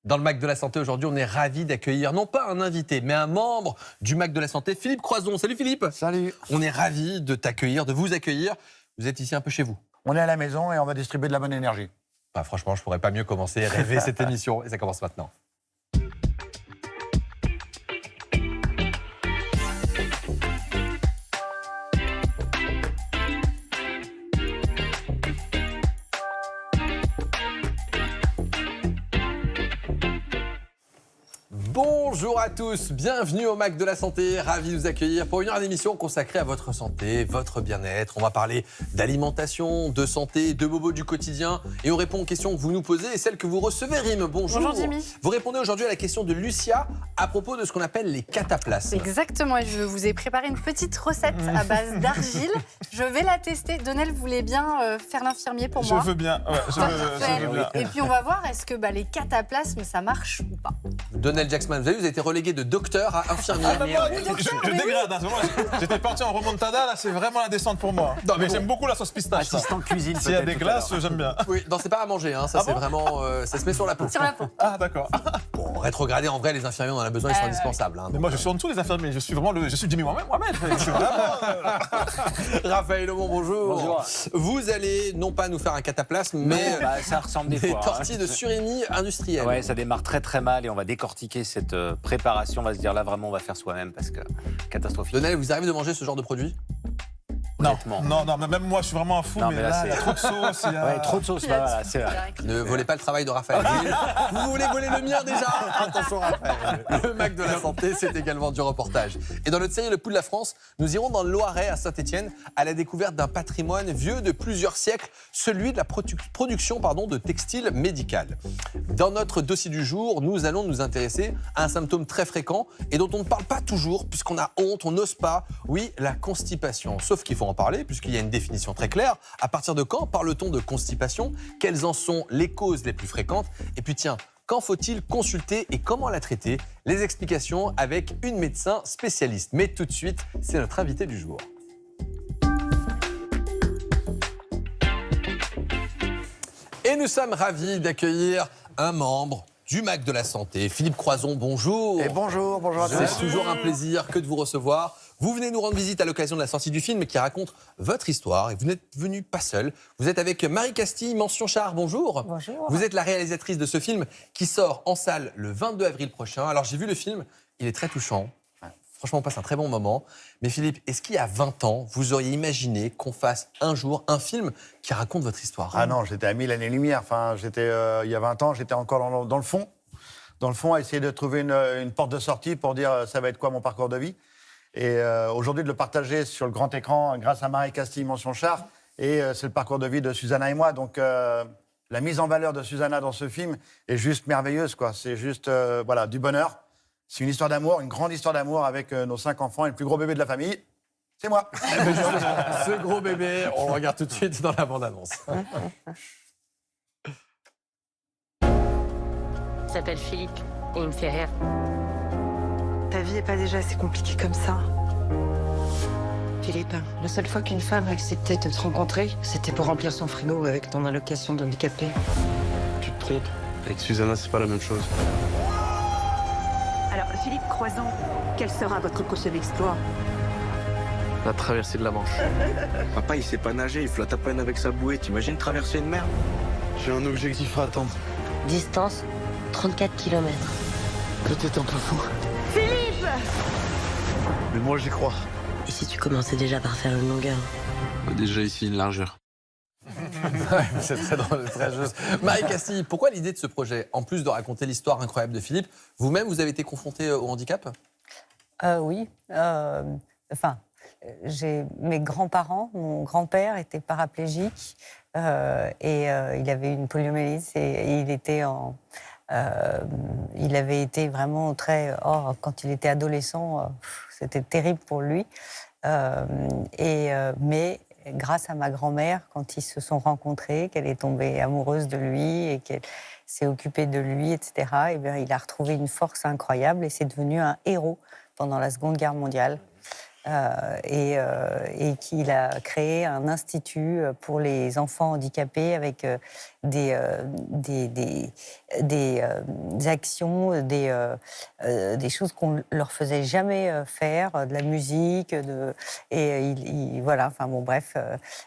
Dans le MAC de la Santé, aujourd'hui, on est ravis d'accueillir, non pas un invité, mais un membre du MAC de la Santé, Philippe Croison. Salut Philippe. Salut. On est ravis de t'accueillir, de vous accueillir. Vous êtes ici un peu chez vous. On est à la maison et on va distribuer de la bonne énergie. Bah, franchement, je pourrais pas mieux commencer, rêver cette émission. Et ça commence maintenant. Bonjour à tous, bienvenue au MAC de la Santé, ravi de vous accueillir pour une heure d'émission consacrée à votre santé, votre bien-être. On va parler d'alimentation, de santé, de bobos du quotidien et on répond aux questions que vous nous posez et celles que vous recevez. Rime, bonjour. Bonjour Jimmy. Vous répondez aujourd'hui à la question de Lucia à propos de ce qu'on appelle les cataplasmes. Exactement, et je vous ai préparé une petite recette à base d'argile. Je vais la tester. Donnel voulait bien faire l'infirmier pour moi. Je veux bien, ouais, je veux bien. Et puis on va voir, est-ce que les cataplasmes, ça marche ou pas. Donald Jackman, vous avez été relégué de docteur à infirmier. Je dégrade, hein, j'étais parti en remontada, là c'est vraiment la descente pour moi. Non, mais j'aime beaucoup la sauce pistache. Assistant cuisine. S'il y a des glaces, j'aime bien. Oui, non, c'est pas à manger, hein. Ça c'est vraiment, ça se met sur la peau. Sur la peau. Ah d'accord. Bon, rétrograder, en vrai, les infirmiers, on en a besoin, ils sont indispensables. Hein, Mais moi je suis en dessous des infirmiers, je suis Jimmy moi-même. Je suis vraiment... Raphaël Aumont, bonjour. Bonjour. Vous allez non pas nous faire un cataplasme, mais ça ressemble des des fois. tortilles de surimi industrielles. Ouais, ça démarre très très mal et on va décortiquer cette préparation. On va se dire là vraiment on va faire soi-même parce que catastrophique. Donald, vous arrivez de manger ce genre de produit? Honnêtement. Non, mais même moi je suis vraiment un fou, Non, mais mais là là, il y a c'est- trop de sauce. il y a- Ouais, trop de sauce, voilà, c'est vrai. Ne volez pas le travail de Raphaël. Vous voulez voler le mien déjà? Attention Raphaël. Le MAC de la Santé, c'est également du reportage. Et dans notre série Le Pouls de la France, nous irons dans le Loiret à Saint-Étienne à la découverte d'un patrimoine vieux de plusieurs siècles, celui de la production de textiles médical. Dans notre dossier du jour, nous allons nous intéresser à un symptôme très fréquent et dont on ne parle pas toujours puisqu'on a honte, on n'ose pas. Oui, la constipation. Sauf qu'il faut en parler puisqu'il y a une définition très claire. À partir de quand parle-t-on de constipation? Quelles en sont les causes les plus fréquentes? Et puis tiens, quand faut-il consulter et comment la traiter? Les explications avec une médecin spécialiste. Mais tout de suite, c'est notre invité du jour. Et nous sommes ravis d'accueillir un membre du MAC de la Santé, Philippe Croison, bonjour. Et bonjour à tous. C'est toujours un plaisir que de vous recevoir. Vous venez nous rendre visite à l'occasion de la sortie du film qui raconte votre histoire. Et vous n'êtes venu pas seul. Vous êtes avec Marie Castille, mention Char, bonjour. Bonjour. Vous êtes la réalisatrice de ce film qui sort en salle le 22 avril prochain. Alors j'ai vu le film, il est très touchant. Franchement, on passe un très bon moment. Mais Philippe, est-ce qu'il y a 20 ans, vous auriez imaginé qu'on fasse un jour un film qui raconte votre histoire? Ah non, j'étais à 1000 années-lumière. Enfin, il y a 20 ans, j'étais encore dans le fond. Dans le fond, à essayer de trouver une porte de sortie pour dire ça va être quoi mon parcours de vie. Et aujourd'hui, de le partager sur le grand écran grâce à Marie Castille, mention Char. Et c'est le parcours de vie de Susanna et moi. Donc, la mise en valeur de Susanna dans ce film est juste merveilleuse, quoi. C'est juste du bonheur. C'est une histoire d'amour, une grande histoire d'amour avec nos 5 enfants et le plus gros bébé de la famille. C'est moi. Ce gros bébé, on le regarde tout de suite dans la bande-annonce. Il s'appelle Philippe et il me fait rire. Ta vie est pas déjà assez compliquée comme ça. Philippe, la seule fois qu'une femme a accepté de te rencontrer, c'était pour remplir son frigo avec ton allocation d'handicapé. Tu te trompes. Avec Susanna, c'est pas la même chose. Alors, Philippe Croison, quel sera votre prochain exploit? La traversée de la Manche. Papa, il sait pas nager, il flotte à peine avec sa bouée. T'imagines traverser une mer? J'ai un objectif à atteindre. Distance 34 km. Peut-être un peu fou. Philippe! Mais moi, j'y crois. Et si tu commençais déjà par faire une longueur? Déjà ici, une largeur. Ouais, c'est très drôle, très juste. Marie Castille, pourquoi l'idée de ce projet? En plus de raconter l'histoire incroyable de Philippe, vous-même, vous avez été confronté au handicap? Oui. J'ai mes grands-parents, mon grand-père était paraplégique et il avait une poliomyélite et il avait été vraiment très... quand il était adolescent, c'était terrible pour lui. Mais grâce à ma grand-mère, quand ils se sont rencontrés, qu'elle est tombée amoureuse de lui et qu'elle s'est occupée de lui, etc., et bien, il a retrouvé une force incroyable et c'est devenu un héros pendant la Seconde Guerre mondiale. Et qu'il a créé un institut pour les enfants handicapés avec actions, des choses qu'on leur faisait jamais faire, de la musique, voilà. Enfin bon, bref.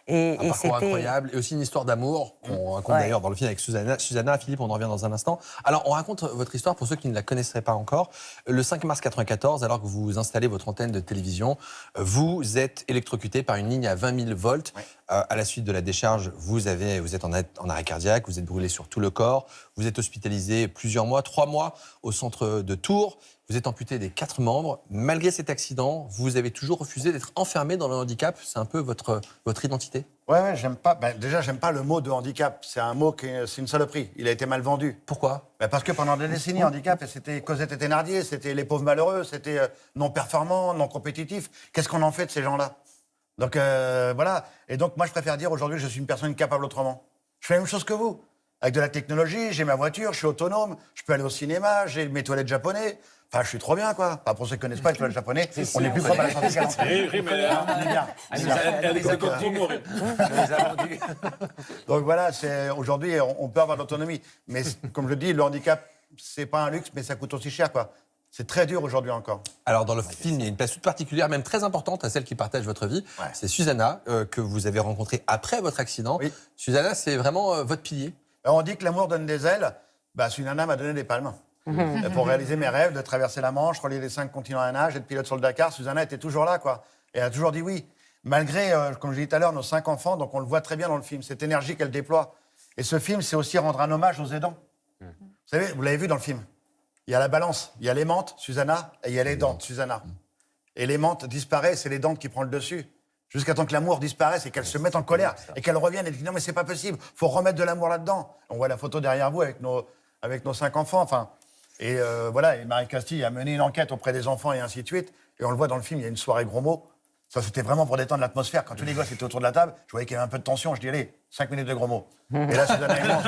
Un parcours incroyable et aussi une histoire d'amour qu'on raconte d'ailleurs dans le film avec Susanna. Philippe, on en revient dans un instant. Alors, on raconte votre histoire pour ceux qui ne la connaisseraient pas encore. Le 5 mars 1994, alors que vous installez votre antenne de télévision, vous êtes électrocuté par une ligne à 20 000 volts. Ouais. À la suite de la décharge, vous êtes en arrêt cardiaque, vous êtes brûlé sur tout le corps, vous êtes hospitalisé plusieurs mois, 3 mois au centre de Tours. Vous êtes amputé des 4 membres. Malgré cet accident, vous avez toujours refusé d'être enfermé dans le handicap. C'est un peu votre identité. Ouais, j'aime pas. Déjà, j'aime pas le mot de handicap. C'est un mot c'est une saloperie. Il a été mal vendu. Pourquoi ? Parce que pendant des décennies, handicap, c'était Cosette et Thénardier, c'était les pauvres malheureux, c'était non performants, non compétitifs. Qu'est-ce qu'on en fait de ces gens-là ? Donc voilà. Et donc moi, je préfère dire aujourd'hui, je suis une personne capable autrement. Je fais la même chose que vous. Avec de la technologie, j'ai ma voiture, je suis autonome, je peux aller au cinéma, j'ai mes toilettes japonais. Enfin, je suis trop bien, quoi. Pas pour ceux qui ne connaissent pas les toilettes japonais, on est plus propre à la santé qu'à l'enfant. On est bien. Donc voilà, aujourd'hui, on peut avoir de l'autonomie. Mais comme je dis, le handicap, c'est pas un luxe, mais ça coûte aussi cher, quoi. C'est très dur aujourd'hui encore. Alors, dans le film, il y a une place toute particulière, même très importante à celle qui partage votre vie. Ouais. C'est Susanna, que vous avez rencontrée après votre accident. Oui. Susanna, c'est vraiment votre pilier. On dit que l'amour donne des ailes. Susanna m'a donné des palmes. Pour réaliser mes rêves, de traverser la Manche, relier les 5 continents à nage, être pilote sur le Dakar, Susanna était toujours là, quoi. Et elle a toujours dit oui. Malgré, comme je l'ai dit tout à l'heure, nos 5 enfants, donc on le voit très bien dans le film, cette énergie qu'elle déploie. Et ce film, c'est aussi rendre un hommage aux aidants. Vous savez, vous l'avez vu dans le film. Il y a la balance, il y a l'aimante, Susanna, et il y a l'aidante, Susanna. Et l'aimante disparaît, c'est l'aidante qui prend le dessus. Jusqu'à temps que l'amour disparaisse et qu'elle se mette en colère et qu'elle revienne et dit non mais c'est pas possible, faut remettre de l'amour là-dedans. On voit la photo derrière vous avec nos 5 enfants, enfin. Et voilà, et Marie Castille a mené une enquête auprès des enfants et ainsi de suite. Et on le voit dans le film, il y a une soirée gros mots. Ça, c'était vraiment pour détendre l'atmosphère. Quand tous les gosses étaient autour de la table, je voyais qu'il y avait un peu de tension. Je dis, allez, 5 minutes de gros mots. Et là, Susanna et moi,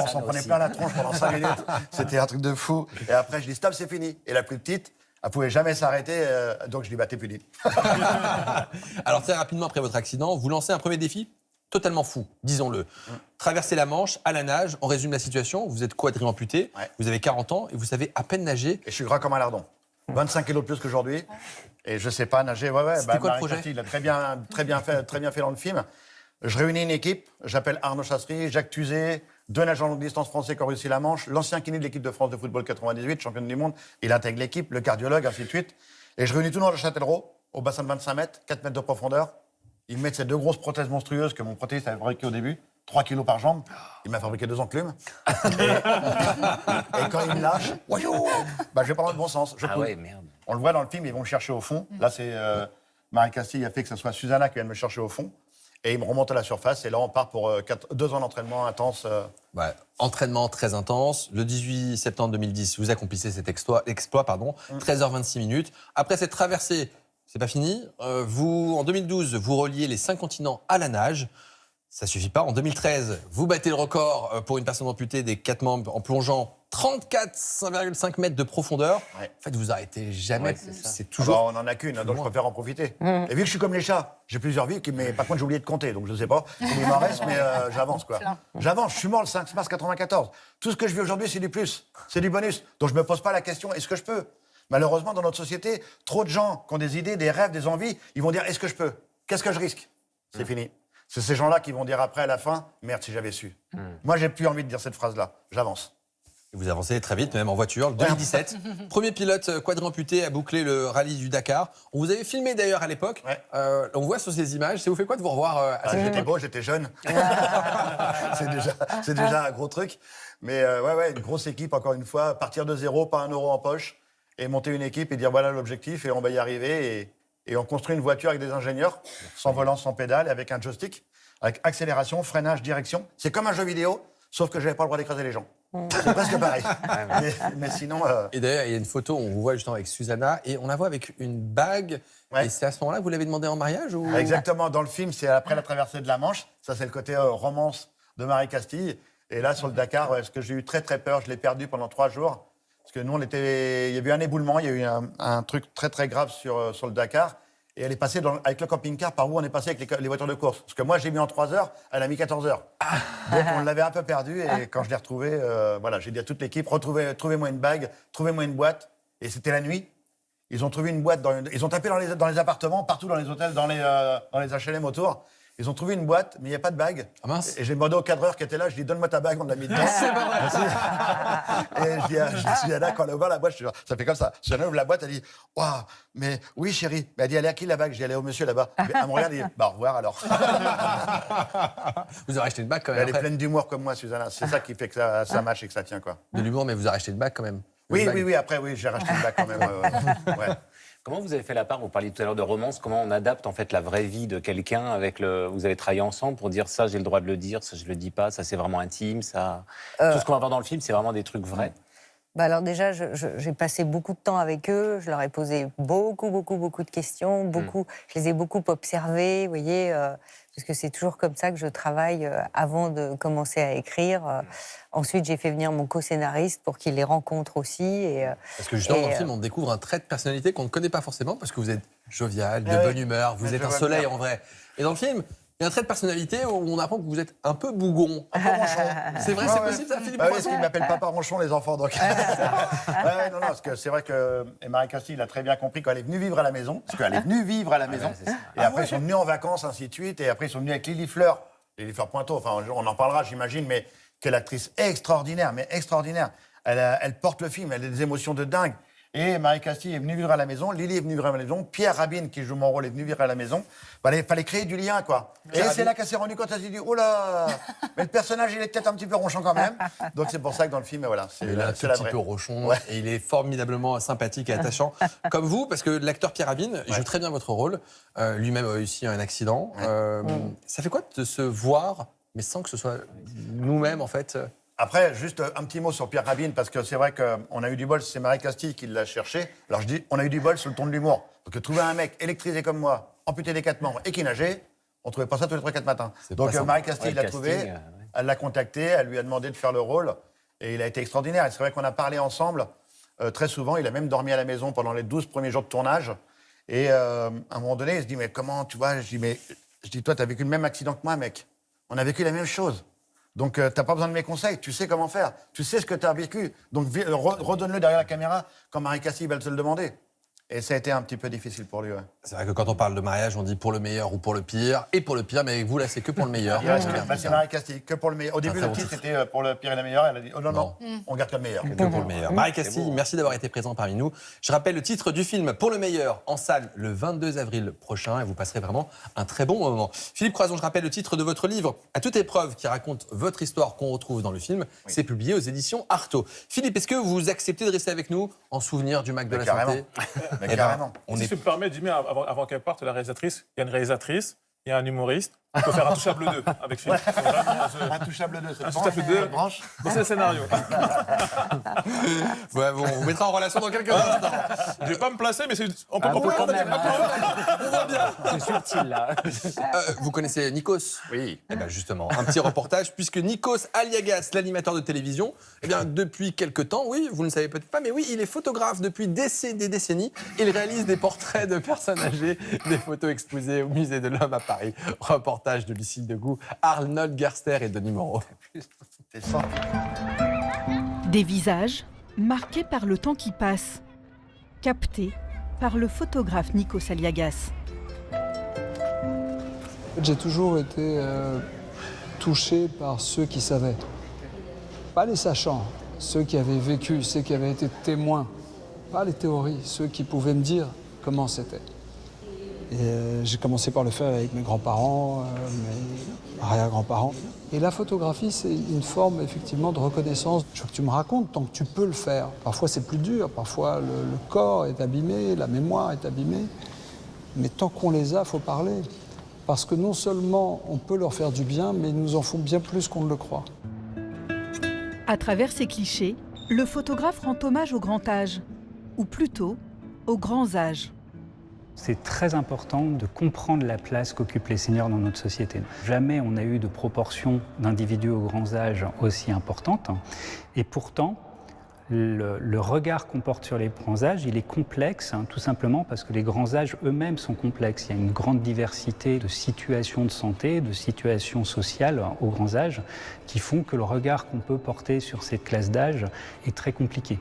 on s'en prenait plein la tronche pendant 5 minutes. C'était un truc de fou. Et après, je dis, stop, c'est fini. Et la plus petite, elle pouvait jamais s'arrêter. Donc, je dis, t'es puni. Alors, très rapidement après votre accident, vous lancez un premier défi totalement fou, disons-le. Traverser la Manche à la nage. On résume la situation. Vous êtes quadri-amputé, vous avez 40 ans et vous savez à peine nager. Et je suis gras comme un lardon. 25 kilos de plus qu'aujourd'hui. Et je sais pas nager. C'était quoi le projet ? Il a très bien fait dans le film. Je réunis une équipe. J'appelle Arnaud Chassery, Jacques Tuzet, 2 nageurs longue distance français qui ont réussi la Manche, l'ancien kiné de l'équipe de France de football 98, championne du monde. Il intègre l'équipe, le cardiologue, ainsi de suite. Et je réunis tout le monde à Châtellerault, au bassin de 25 mètres, 4 mètres de profondeur. Ils mettent ces 2 grosses prothèses monstrueuses que mon prothésiste avait fabriquées au début, 3 kilos par jambe. Il m'a fabriqué 2 enclumes. Et quand il me lâche, je vais pas dans le bon sens. Je coule. Ouais, merde. On le voit dans le film, ils vont me chercher au fond. Là, c'est Marie Castille a fait que ce soit Susanna qui vienne me chercher au fond. Et il me remonte à la surface. Et là, on part pour 2 ans d'entraînement intense. Entraînement très intense. Le 18 septembre 2010, vous accomplissez cet exploit, 13h26 minutes. Après cette traversée, c'est pas fini. En 2012, vous reliez les 5 continents à la nage. Ça suffit pas. En 2013, vous battez le record pour une personne amputée des 4 membres en plongeant 34,5 mètres de profondeur. Ouais. En fait, vous arrêtez jamais. Ouais, c'est toujours. On n'en a qu'une, donc je préfère en profiter. Et vu que je suis comme les chats, j'ai plusieurs vies, mais par contre, j'ai oublié de compter, donc je ne sais pas. Il m'en reste, mais j'avance, quoi. J'avance, je suis mort le 5 mars 94. Tout ce que je vis aujourd'hui, c'est du plus, c'est du bonus. Donc je ne me pose pas la question, est-ce que je peux ? Malheureusement, dans notre société, trop de gens qui ont des idées, des rêves, des envies, ils vont dire, est-ce que je peux ? Qu'est-ce que je risque ? C'est fini. C'est ces gens-là qui vont dire après, à la fin, merde, si j'avais su. Moi, j'ai plus envie de dire cette phrase-là. J'avance. Et vous avancez très vite, même en voiture. 2017, premier pilote quadri-amputé à boucler le rallye du Dakar. On vous avait filmé d'ailleurs à l'époque. Ouais. On voit sur ces images. Ça vous fait quoi de vous revoir à cette J'étais époque ? beau, j'étais jeune. c'est déjà un gros truc. Mais une grosse équipe, encore une fois. Partir de zéro, pas 1 euro en poche. Et monter une équipe et dire voilà l'objectif et on va y arriver. Et on construit une voiture avec des ingénieurs, sans volant, sans pédale, avec un joystick, avec accélération, freinage, direction. C'est comme un jeu vidéo, sauf que je n'avais pas le droit d'écraser les gens. C'est presque pareil. Mais sinon... Et d'ailleurs, il y a une photo, on vous voit justement avec Susanna, et on la voit avec une bague. Ouais. Et c'est à ce moment-là que vous l'avez demandé en mariage ou... Exactement, dans le film, c'est après la traversée de la Manche. Ça, c'est le côté romance de Marie Castille. Et là, sur le Dakar, parce que j'ai eu très très peur, je l'ai perdu pendant 3 jours. Parce que nous, il y a eu un éboulement, il y a eu un truc très très grave sur le Dakar. Et elle est passée avec le camping-car par où on est passé avec les voitures de course. Parce que moi, j'ai mis en 3 heures, elle a mis 14 heures. Donc, on l'avait un peu perdu. Et quand je l'ai retrouvée, voilà, j'ai dit à toute l'équipe, trouvez-moi une bague, trouvez-moi une boîte. Et c'était la nuit. Ils ont trouvé une boîte, ils ont tapé dans les appartements, partout dans les hôtels, dans les HLM autour. Ils ont trouvé une boîte, mais il n'y a pas de bague. Ah mince. Et j'ai demandé au cadreur qui était là, je lui ai dit, donne-moi ta bague, on l'a mis dedans. C'est pas vrai. Et je suis là, quand elle a ouvert la boîte, ça fait comme ça. Si elle ouvre la boîte, elle dit, waouh, mais oui, chérie. Mais elle dit, elle est à qui la bague? J'ai dit, elle est au monsieur là-bas. Elle me regarde, elle dit, bah, au revoir alors. Vous aurez acheté une bague quand même. Elle est après. pleine d'humour comme moi, Susanna. C'est ça qui fait que ça match et que ça tient, quoi. De l'humour, mais vous aurez acheté une bague quand même. Oui, après, oui, j'ai racheté une bague quand même. Ouais. Comment vous avez fait la part, vous parliez tout à l'heure de romance, comment on adapte en fait la vraie vie de quelqu'un avec vous avez travaillé ensemble pour dire ça j'ai le droit de le dire, ça je le dis pas, ça c'est vraiment intime, ça... Tout ce qu'on va voir dans le film c'est vraiment des trucs vrais. Bah alors déjà, j'ai passé beaucoup de temps avec eux, je leur ai posé beaucoup de questions, je les ai beaucoup observés, vous voyez, parce que c'est toujours comme ça que je travaille avant de commencer à écrire. Ensuite, j'ai fait venir mon co-scénariste pour qu'il les rencontre aussi. Parce que justement, dans le film, on découvre un trait de personnalité qu'on ne connaît pas forcément, parce que vous êtes jovial, de bonne humeur, vous êtes un soleil en vrai. Et dans le film, il y a un trait de personnalité où on apprend que vous êtes un peu bougon, un peu ronchon. C'est vrai, c'est possible ça, Philippe Poisson? Oui, parce qu'ils ne m'appellent pas ronchon, les enfants. Donc. Non, parce que c'est vrai que Marie Castille a très bien compris quand elle est venue vivre à la maison. Parce qu'elle est venue vivre à la maison. Et après, ils sont venus en vacances, ainsi de suite. Et après, ils sont venus avec Lily Fleur Pointeau. Enfin, on en parlera, j'imagine, mais quelle actrice extraordinaire, mais extraordinaire. Elle porte le film, elle a des émotions de dingue. Et Marie Castille est venue vivre à la maison, Lily est venue vivre à la maison, Pierre Rabin, qui joue mon rôle, est venu vivre à la maison. Il fallait créer du lien, quoi. Et c'est là qu'elle s'est rendue compte, elle s'est dit, oh là, mais le personnage, il est peut-être un petit peu ronchon quand même. Donc c'est pour ça que dans le film, voilà, c'est il est un petit peu ronchon, et il est formidablement sympathique et attachant, comme vous, parce que l'acteur Pierre Rabin joue très bien votre rôle. Lui-même a eu aussi un accident. Ça fait quoi de se voir, mais sans que ce soit nous-mêmes, en fait Après, juste un petit mot sur Pierre Rabin, parce que c'est vrai qu'on a eu du bol, c'est Marie Castille qui l'a cherché. Alors je dis, on a eu du bol sur le ton de l'humour. Donc trouver un mec électrisé comme moi, amputé des 4 membres et qui nageait, on ne trouvait pas ça tous les 3-4 matins. Donc Marie Castille l'a trouvé, elle l'a contacté, elle lui a demandé de faire le rôle, et il a été extraordinaire. Et c'est vrai qu'on a parlé ensemble très souvent, il a même dormi à la maison pendant les 12 premiers jours de tournage. Et à un moment donné, il se dit, mais comment, tu vois, je dis, toi, tu as vécu le même accident que moi, mec. On a vécu la même chose. Donc, tu n'as pas besoin de mes conseils, tu sais comment faire, tu sais ce que tu as vécu. Donc, redonne-le derrière la caméra quand Marie Castille va te le demander. Et ça a été un petit peu difficile pour lui, ouais. C'est vrai que quand on parle de mariage, on dit pour le meilleur ou pour le pire. Et pour le pire, mais avec vous, là, c'est que pour le meilleur. C'est Marie Castille, que pour le meilleur. Au début, le titre, c'était pour le pire et le meilleur. Elle a dit, oh non, on garde que le meilleur. Que pour le meilleur. Marie Castille, merci d'avoir été présent parmi nous. Je rappelle le titre du film Pour le meilleur, en salle le 22 avril prochain. Et vous passerez vraiment un très bon moment. Philippe Croison, je rappelle le titre de votre livre, À toute épreuve, qui raconte votre histoire qu'on retrouve dans le film. C'est publié aux éditions Artaud. Philippe, est-ce que vous acceptez de rester avec nous en souvenir du Mac de la Santé? Carrément. Si tu me permets, Jimmy, avant qu'elle parte, la réalisatrice, il y a une réalisatrice, il y a un humoriste. On peut faire Intouchable 2 avec Philippe. Intouchable 2, c'est Intouchable 2, c'est le scénario. Ouais, bon, on vous mettra en relation dans quelques instants. Je ne vais pas me placer, mais on peut quand même. On voit bien. C'est subtil là. Vous connaissez Nikos? Oui. Eh bien justement, un petit reportage, puisque Nikos Aliagas, l'animateur de télévision, eh bien depuis quelque temps, oui, vous ne le savez peut-être pas, mais oui, il est photographe depuis des décennies. Il réalise des portraits de personnes âgées, des photos exposées au Musée de l'Homme à Paris. Reportage de Lucille Degout, Arnold Gerster et Denis Moreau. C'est ça. Des visages marqués par le temps qui passe, captés par le photographe Nikos Aliagas. J'ai toujours été touché par ceux qui savaient. Pas les sachants, ceux qui avaient vécu, ceux qui avaient été témoins. Pas les théories, ceux qui pouvaient me dire comment c'était. Et j'ai commencé par le faire avec mes grands-parents, mes arrière-grands-parents. Et la photographie, c'est une forme effectivement de reconnaissance. Je veux que tu me racontes tant que tu peux le faire. Parfois c'est plus dur, parfois le corps est abîmé, la mémoire est abîmée. Mais tant qu'on les a, il faut parler. Parce que non seulement on peut leur faire du bien, mais ils nous en font bien plus qu'on ne le croit. À travers ces clichés, le photographe rend hommage au grand âge, ou plutôt aux grands âges. C'est très important de comprendre la place qu'occupent les seniors dans notre société. Jamais on a eu de proportion d'individus aux grands âges aussi importante. Et pourtant, Le regard qu'on porte sur les grands âges, il est complexe, tout simplement parce que les grands âges eux-mêmes sont complexes. Il y a une grande diversité de situations de santé, de situations sociales aux grands âges qui font que le regard qu'on peut porter sur cette classe d'âge est très compliqué.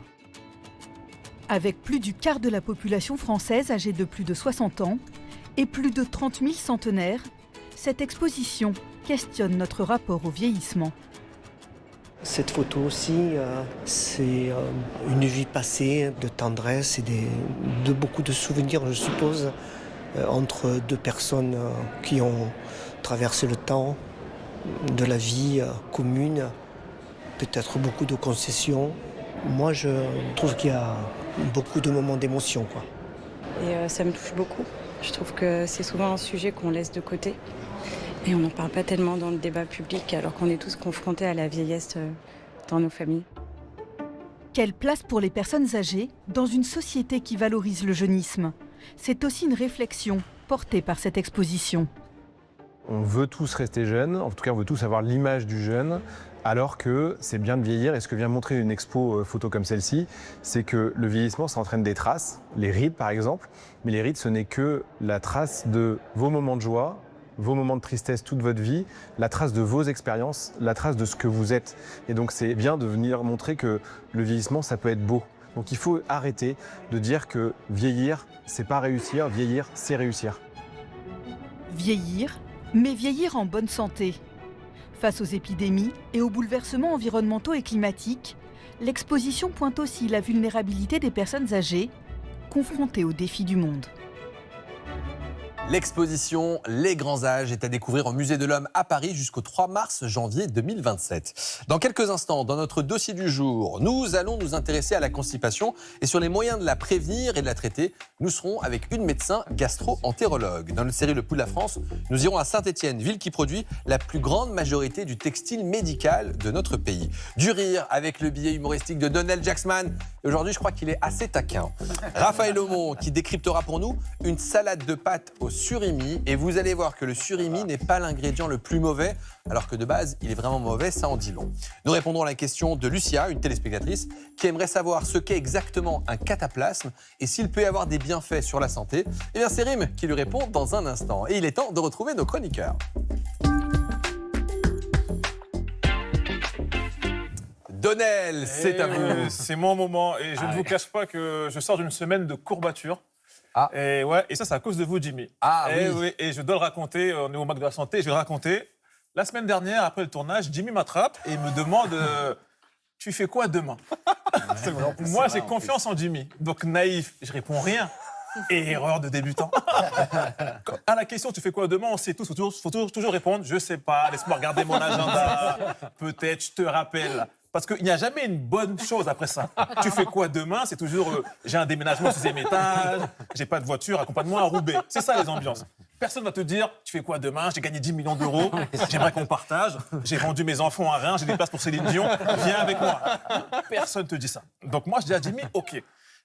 Avec plus du quart de la population française âgée de plus de 60 ans et plus de 30 000 centenaires, cette exposition questionne notre rapport au vieillissement. Cette photo aussi, c'est une vie passée de tendresse et de beaucoup de souvenirs, je suppose, entre deux personnes qui ont traversé le temps de la vie commune, peut-être beaucoup de concessions. Moi, je trouve qu'il y a beaucoup de moments d'émotion, quoi. Et ça me touche beaucoup. Je trouve que c'est souvent un sujet qu'on laisse de côté. Et on n'en parle pas tellement dans le débat public, alors qu'on est tous confrontés à la vieillesse dans nos familles. Quelle place pour les personnes âgées dans une société qui valorise le jeunisme? C'est aussi une réflexion portée par cette exposition. On veut tous rester jeunes, en tout cas on veut tous avoir l'image du jeune, alors que c'est bien de vieillir. Et ce que vient montrer une expo photo comme celle-ci, c'est que le vieillissement, ça entraîne des traces, les rides par exemple, mais les rides, ce n'est que la trace de vos moments de joie, vos moments de tristesse toute votre vie, la trace de vos expériences, la trace de ce que vous êtes. Et donc c'est bien de venir montrer que le vieillissement, ça peut être beau. Donc il faut arrêter de dire que vieillir, c'est pas réussir, vieillir, c'est réussir. Vieillir, mais vieillir en bonne santé. Face aux épidémies et aux bouleversements environnementaux et climatiques, l'exposition pointe aussi la vulnérabilité des personnes âgées, confrontées aux défis du monde. L'exposition Les Grands Âges est à découvrir au Musée de l'Homme à Paris jusqu'au 3 mars-janvier 2027. Dans quelques instants, dans notre dossier du jour, nous allons nous intéresser à la constipation et sur les moyens de la prévenir et de la traiter. Nous serons avec une médecin gastro-entérologue. Dans notre série Le Pouls de la France, nous irons à Saint-Étienne, ville qui produit la plus grande majorité du textile médical de notre pays. Du rire avec le billet humoristique de Donald Jacksman. Et aujourd'hui, je crois qu'il est assez taquin. Raphaël Aumont qui décryptera pour nous une salade de pâtes au surimi. Et vous allez voir que le surimi n'est pas l'ingrédient le plus mauvais, alors que de base, il est vraiment mauvais, ça en dit long. Nous répondrons à la question de Lucia, une téléspectatrice, qui aimerait savoir ce qu'est exactement un cataplasme et s'il peut y avoir des bienfaits sur la santé. Eh bien, c'est Rim qui lui répond dans un instant. Et il est temps de retrouver nos chroniqueurs. Donnel, c'est à vous. C'est mon moment et je ne vous cache pas que je sors d'une semaine de courbatures. Ah. Et ouais, et ça, c'est à cause de vous, Jimmy. Ah et oui. Oui. Et je dois le raconter, on est au Mac de la Santé, je vais le raconter. La semaine dernière, après le tournage, Jimmy m'attrape et me demande tu fais quoi demain? Moi, j'ai confiance en Jimmy. Donc, naïf, je réponds rien. Et erreur de débutant. À la question, tu fais quoi demain? On sait tous, faut toujours répondre, je sais pas, laisse-moi regarder mon agenda, peut-être, je te rappelle. Parce qu'il n'y a jamais une bonne chose après ça. Tu fais quoi demain? C'est toujours, j'ai un déménagement au 6e étage, j'ai pas de voiture, accompagne-moi à Roubaix. C'est ça les ambiances. Personne va te dire, tu fais quoi demain? J'ai gagné 10 millions d'euros, j'aimerais qu'on partage, j'ai vendu mes enfants à Reims, j'ai des places pour Céline Dion, viens avec moi. Personne te dit ça. Donc moi, je dis à Jimmy, OK.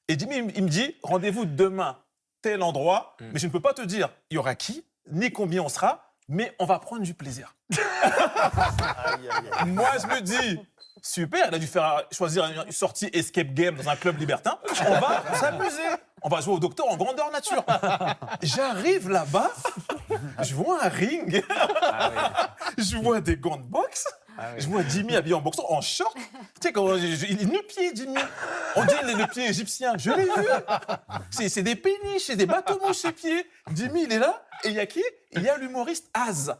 Et Jimmy, il me dit, rendez-vous demain, tel endroit, mais je ne peux pas te dire, il y aura qui, ni combien on sera, mais on va prendre du plaisir. Moi, je me dis, super, il a dû choisir une sortie escape game dans un club libertin. On va s'amuser. On va jouer au docteur en grandeur nature. J'arrive là-bas, je vois un ring, je vois des gants de boxe, je vois Jimmy habillé en boxeur, en short. Tu sais, quand il est nu-pied, Jimmy. On dit les nu-pieds égyptiens. Je l'ai vu. C'est des péniches, c'est des bateaux-mouches, ses pieds. Jimmy, il est là. Et il y a qui? Il y a l'humoriste Az.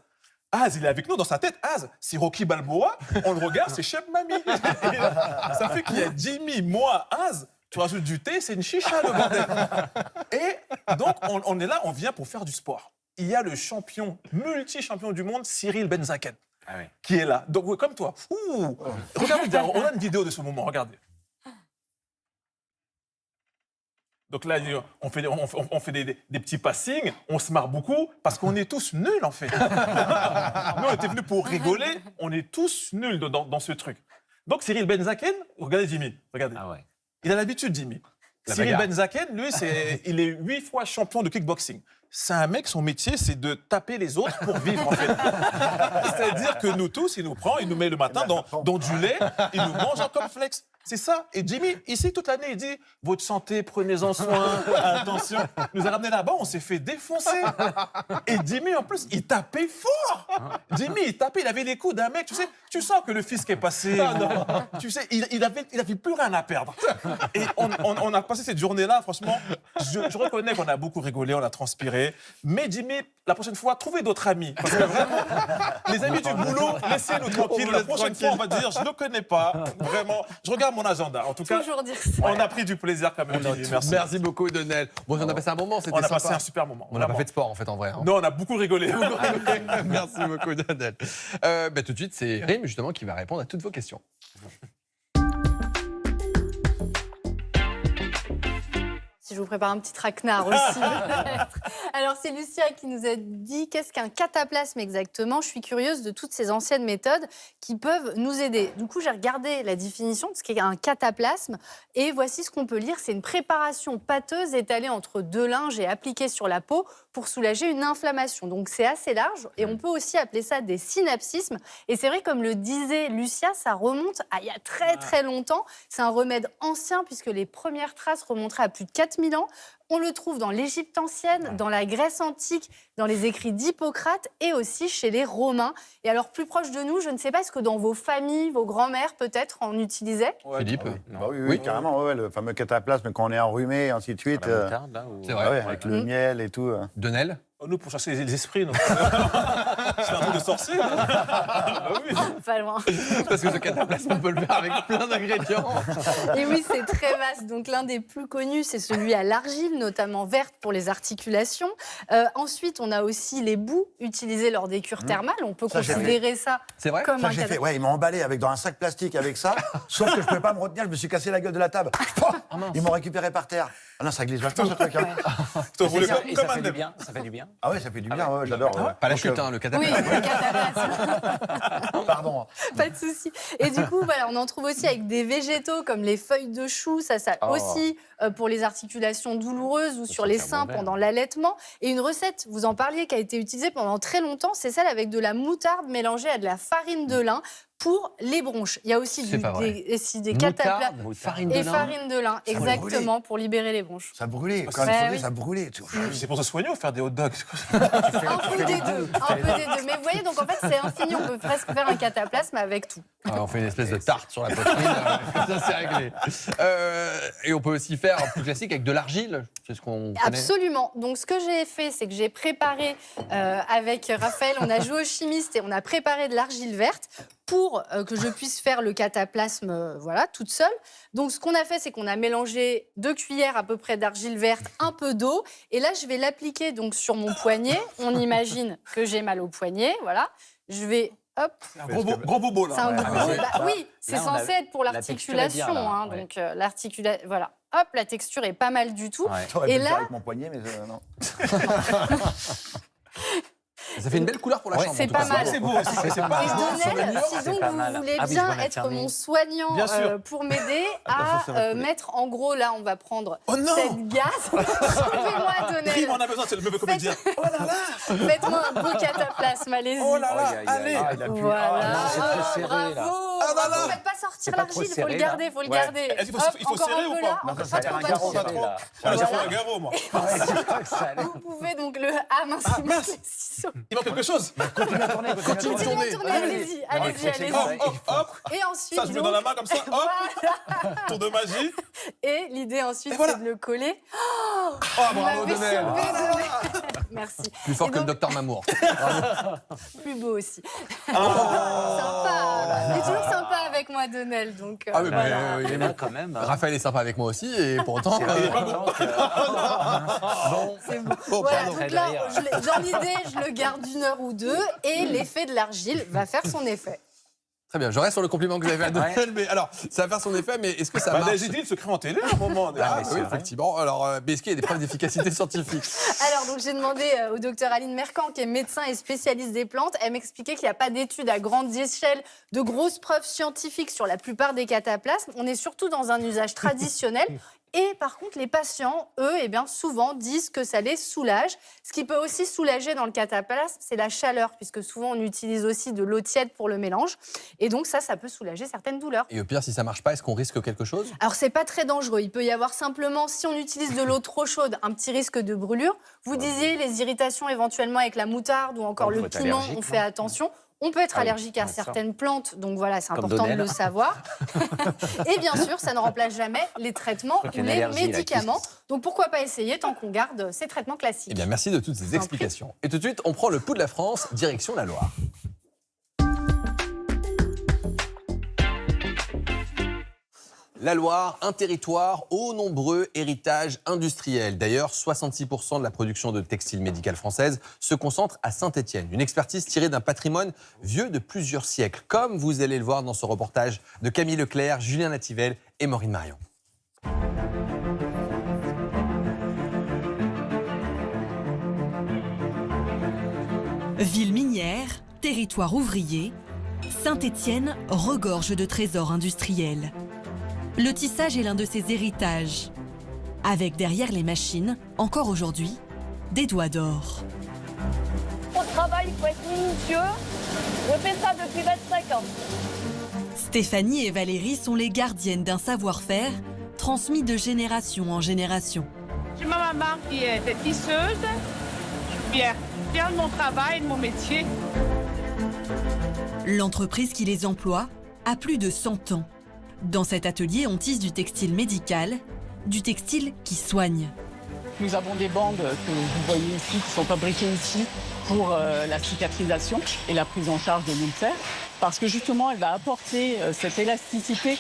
Az, il est avec nous dans sa tête. Az, c'est Rocky Balboa. On le regarde, c'est Chef Mami. Ça fait qu'il y a Jimmy, moi, Az. Tu rajoutes du thé, c'est une chicha, le bordel. Et donc, on est là, on vient pour faire du sport. Il y a le champion, multi-champion du monde, Cyril Benzaken, qui est là. Donc, comme toi. Ouh. Regardez, on a une vidéo de ce moment, regardez. Donc là, on fait des petits passings, on se marre beaucoup, parce qu'on est tous nuls, en fait. Nous, on était venus pour rigoler, on est tous nuls dans ce truc. Donc, Cyril Benzaken, regardez Jimmy, regardez. Ah ouais. Il a l'habitude, Jimmy. Cyril Benzaken, lui, il est 8 fois champion de kickboxing. C'est un mec, son métier, c'est de taper les autres pour vivre, en fait. C'est-à-dire que nous tous, il nous prend, il nous met le matin dans du lait, il nous mange un cornflakes. C'est ça. Et Jimmy, ici, toute l'année, il dit « Votre santé, prenez-en soin, attention. » Il nous a ramené là-bas, on s'est fait défoncer. Et Jimmy, en plus, il tapait fort. Jimmy, il tapait, il avait les coups d'un mec, tu sais, tu sens que le fisc est passé. Tu sais, il avait plus rien à perdre. Et on a passé cette journée-là, franchement, je reconnais qu'on a beaucoup rigolé, on a transpiré. Mais Jimmy, la prochaine fois, trouvez d'autres amis. Parce que vraiment, les amis du boulot, laissez-nous tranquilles. La prochaine fois, on va dire, je ne le connais pas. Vraiment, je regarde mon agenda. En tout cas, on a pris du plaisir quand même. Jimmy. Merci. Merci beaucoup, Donel. Bon, on a passé un bon moment, c'était sympa. On a passé un super moment. On n'a pas fait de sport, en fait, en vrai. Hein. Non, on a beaucoup rigolé. Merci beaucoup, Donel. Tout de suite, c'est Rim, justement, qui va répondre à toutes vos questions. Si je vous prépare un petit traquenard aussi, peut-être. Alors, c'est Lucia qui nous a dit qu'est-ce qu'un cataplasme exactement. Je suis curieuse de toutes ces anciennes méthodes qui peuvent nous aider. Du coup, j'ai regardé la définition de ce qu'est un cataplasme et voici ce qu'on peut lire. C'est une préparation pâteuse étalée entre deux linges et appliquée sur la peau pour soulager une inflammation. Donc, c'est assez large et on peut aussi appeler ça des synapsismes. Et c'est vrai, comme le disait Lucia, ça remonte à il y a très, très longtemps. C'est un remède ancien puisque les premières traces remonteraient à plus de 4000 ans. On le trouve dans l'Égypte ancienne, dans la Grèce antique, dans les écrits d'Hippocrate et aussi chez les Romains. Et alors, plus proche de nous, je ne sais pas, est-ce que dans vos familles, vos grands-mères peut-être en utilisaient ? Philippe oui, carrément, le fameux cataplasme quand on est enrhumé et ainsi de suite. C'est vrai. Avec le miel et tout. Donel ? Nous, pour chasser les esprits, c'est un truc de sorcier. Oui. Pas loin. Parce que ce cataplasme, on peut le faire avec plein d'ingrédients. Et oui, c'est très vaste. Donc, l'un des plus connus, c'est celui à l'argile, notamment verte pour les articulations. Ensuite, on a aussi les boues utilisées lors des cures thermales. On peut considérer ça comme un cataplasme. Ouais, ils m'ont emballé dans un sac plastique avec ça, sauf que je ne pouvais pas me retenir, je me suis cassé la gueule de la table. Ils m'ont récupéré par terre. Ah non, ça glisse vachement ce truc. Et ça fait du bien. Ça fait du bien. Ah ouais, ça fait du bien, j'adore. Pas la chute, le cataplasme. Oui, le cataplasme. Pardon. Pas de souci. Et du coup, voilà, on en trouve aussi avec des végétaux comme les feuilles de chou, ça aussi pour les articulations douloureuses ou sur les seins pendant l'allaitement. Et une recette, vous en parliez, qui a été utilisée pendant très longtemps, c'est celle avec de la moutarde mélangée à de la farine de lin pour les bronches. Il y a aussi des cataplasmes farine et farine de lin, exactement, pour libérer les bronches. Ça brûlait, ça brûlait. C'est pour se soigner ou faire des hot dogs? Un peu des deux. Mais vous voyez, donc en fait, c'est infini. On peut presque faire un cataplasme avec tout. On fait une espèce de tarte sur la poitrine, ça c'est réglé. Et on peut aussi faire un plus classique avec de l'argile, c'est ce qu'on connaît. Absolument. Donc ce que j'ai fait, c'est que j'ai préparé avec Raphaël, on a joué au chimiste et on a préparé de l'argile verte pour que je puisse faire le cataplasme toute seule. Donc ce qu'on a fait, c'est qu'on a mélangé 2 cuillères à peu près d'argile verte, un peu d'eau. Et là, je vais l'appliquer donc sur mon poignet. On imagine que j'ai mal au poignet, voilà. Je vais... Hop. C'est un gros bobo, là. C'est un gros bobo. Oui, c'est censé être pour l'articulation. Donc, l'articulation, voilà. Hop, la texture est pas mal du tout. Et là... avec mon poignet, mais non. Ça fait une belle couleur pour la chambre. C'est pas mal. C'est beau aussi. Si donc vous voulez bien être mon soignant pour m'aider à mettre, en gros, là, on va prendre cette gaze. Suivez-moi, Donel. Rim, on a besoin, c'est le mauvais comédien. Oh là là. Faites-moi un beau cataplasme, allez-y. Oh là là, allez. Voilà. C'est très serré, là. Bravo. Ne faites pas sortir l'argile, il faut le garder, il faut le garder. Il faut serrer ou pas? Non, ça fait un garrot, pas trop. J'ai fait un garrot, moi. Vous pouvez donc le... Ah mince, les ciseaux. Il manque quelque chose. Continue à tourner, allez-y. Hop. Et ensuite, ça, je mets dans la main comme ça, hop. Tour de magie. Et l'idée ensuite, c'est de le coller. Oh, bravo, Donel. Merci. Plus fort que le docteur Mamour. Plus beau aussi. Sympa. Il est toujours sympa avec moi, Donel. Donc, ah oui, voilà. Il est là quand même. Raphaël est sympa avec moi aussi, et pourtant... C'est bon. Voilà, donc là, dans l'idée, je le garde 1 heure ou 2, et l'effet de l'argile va faire son effet. Très bien, je reste sur le compliment que vous avez fait à Donel, mais alors, ça va faire son effet, mais est-ce que ça marche? J'ai dit de se créer en télé à un moment. Oui, effectivement. Alors, est-ce qu'il y a des preuves d'efficacité scientifique? Alors, donc, j'ai demandé au docteur Aline Mercant, qui est médecin et spécialiste des plantes. Elle m'expliquait qu'il n'y a pas d'études à grande échelle, de grosses preuves scientifiques sur la plupart des cataplasmes. On est surtout dans un usage traditionnel. Et par contre, les patients, eux, souvent disent que ça les soulage. Ce qui peut aussi soulager dans le cataplasme, c'est la chaleur, puisque souvent on utilise aussi de l'eau tiède pour le mélange. Et donc ça peut soulager certaines douleurs. Et au pire, si ça marche pas, est-ce qu'on risque quelque chose? Alors, c'est pas très dangereux. Il peut y avoir simplement, si on utilise de l'eau trop chaude, un petit risque de brûlure. Vous disiez les irritations éventuellement avec la moutarde ou encore le piment, on fait attention. On peut être allergique à certaines plantes, donc voilà, c'est important de le savoir. Et bien sûr, ça ne remplace jamais les traitements ou les médicaments. Donc pourquoi pas essayer tant qu'on garde ces traitements classiques. Eh bien, merci de toutes ces explications. Et tout de suite, on prend le pouls de la France, direction la Loire. La Loire, un territoire aux nombreux héritages industriels. D'ailleurs, 66% de la production de textile médical française se concentre à Saint-Étienne. Une expertise tirée d'un patrimoine vieux de plusieurs siècles, comme vous allez le voir dans ce reportage de Camille Leclerc, Julien Nativel et Maureen Marion. Ville minière, territoire ouvrier, Saint-Étienne regorge de trésors industriels. Le tissage est l'un de ses héritages, avec derrière les machines, encore aujourd'hui, des doigts d'or. Au travail, il faut être minutieux. Je fais ça depuis 25 ans. Stéphanie et Valérie sont les gardiennes d'un savoir-faire transmis de génération en génération. J'ai ma maman qui était tisseuse. Je suis fière de mon travail, de mon métier. L'entreprise qui les emploie a plus de 100 ans. Dans cet atelier, on tisse du textile médical, du textile qui soigne. Nous avons des bandes que vous voyez ici, qui sont fabriquées ici pour la cicatrisation et la prise en charge de l'ulcère, parce que justement, elle va apporter cette élasticité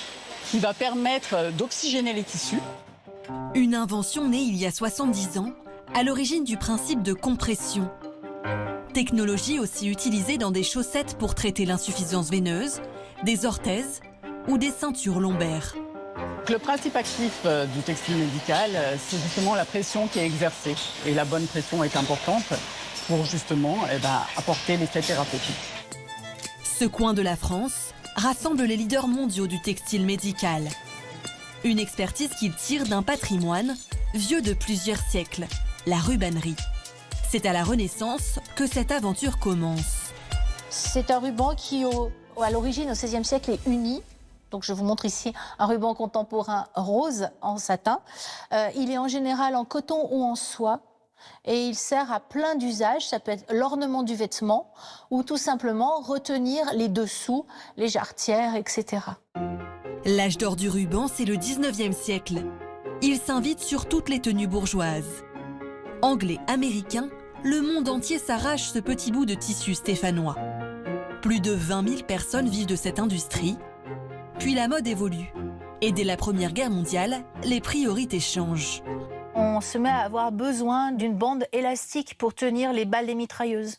qui va permettre d'oxygéner les tissus. Une invention née il y a 70 ans, à l'origine du principe de compression. Technologie aussi utilisée dans des chaussettes pour traiter l'insuffisance veineuse, des orthèses ou des ceintures lombaires. Le principe actif du textile médical, c'est justement la pression qui est exercée. Et la bonne pression est importante pour justement apporter l'effet thérapeutique. Ce coin de la France rassemble les leaders mondiaux du textile médical. Une expertise qu'ils tirent d'un patrimoine vieux de plusieurs siècles, la rubannerie. C'est à la Renaissance que cette aventure commence. C'est un ruban qui, à l'origine, au XVIe siècle, est uni. Donc je vous montre ici un ruban contemporain rose en satin. Il est en général en coton ou en soie et il sert à plein d'usages. Ça peut être l'ornement du vêtement ou tout simplement retenir les dessous, les jarretières, etc. L'âge d'or du ruban, c'est le 19e siècle. Il s'invite sur toutes les tenues bourgeoises. Anglais, américains, le monde entier s'arrache ce petit bout de tissu stéphanois. Plus de 20 000 personnes vivent de cette industrie. Puis la mode évolue. Et dès la Première Guerre mondiale, les priorités changent. On se met à avoir besoin d'une bande élastique pour tenir les balles des mitrailleuses.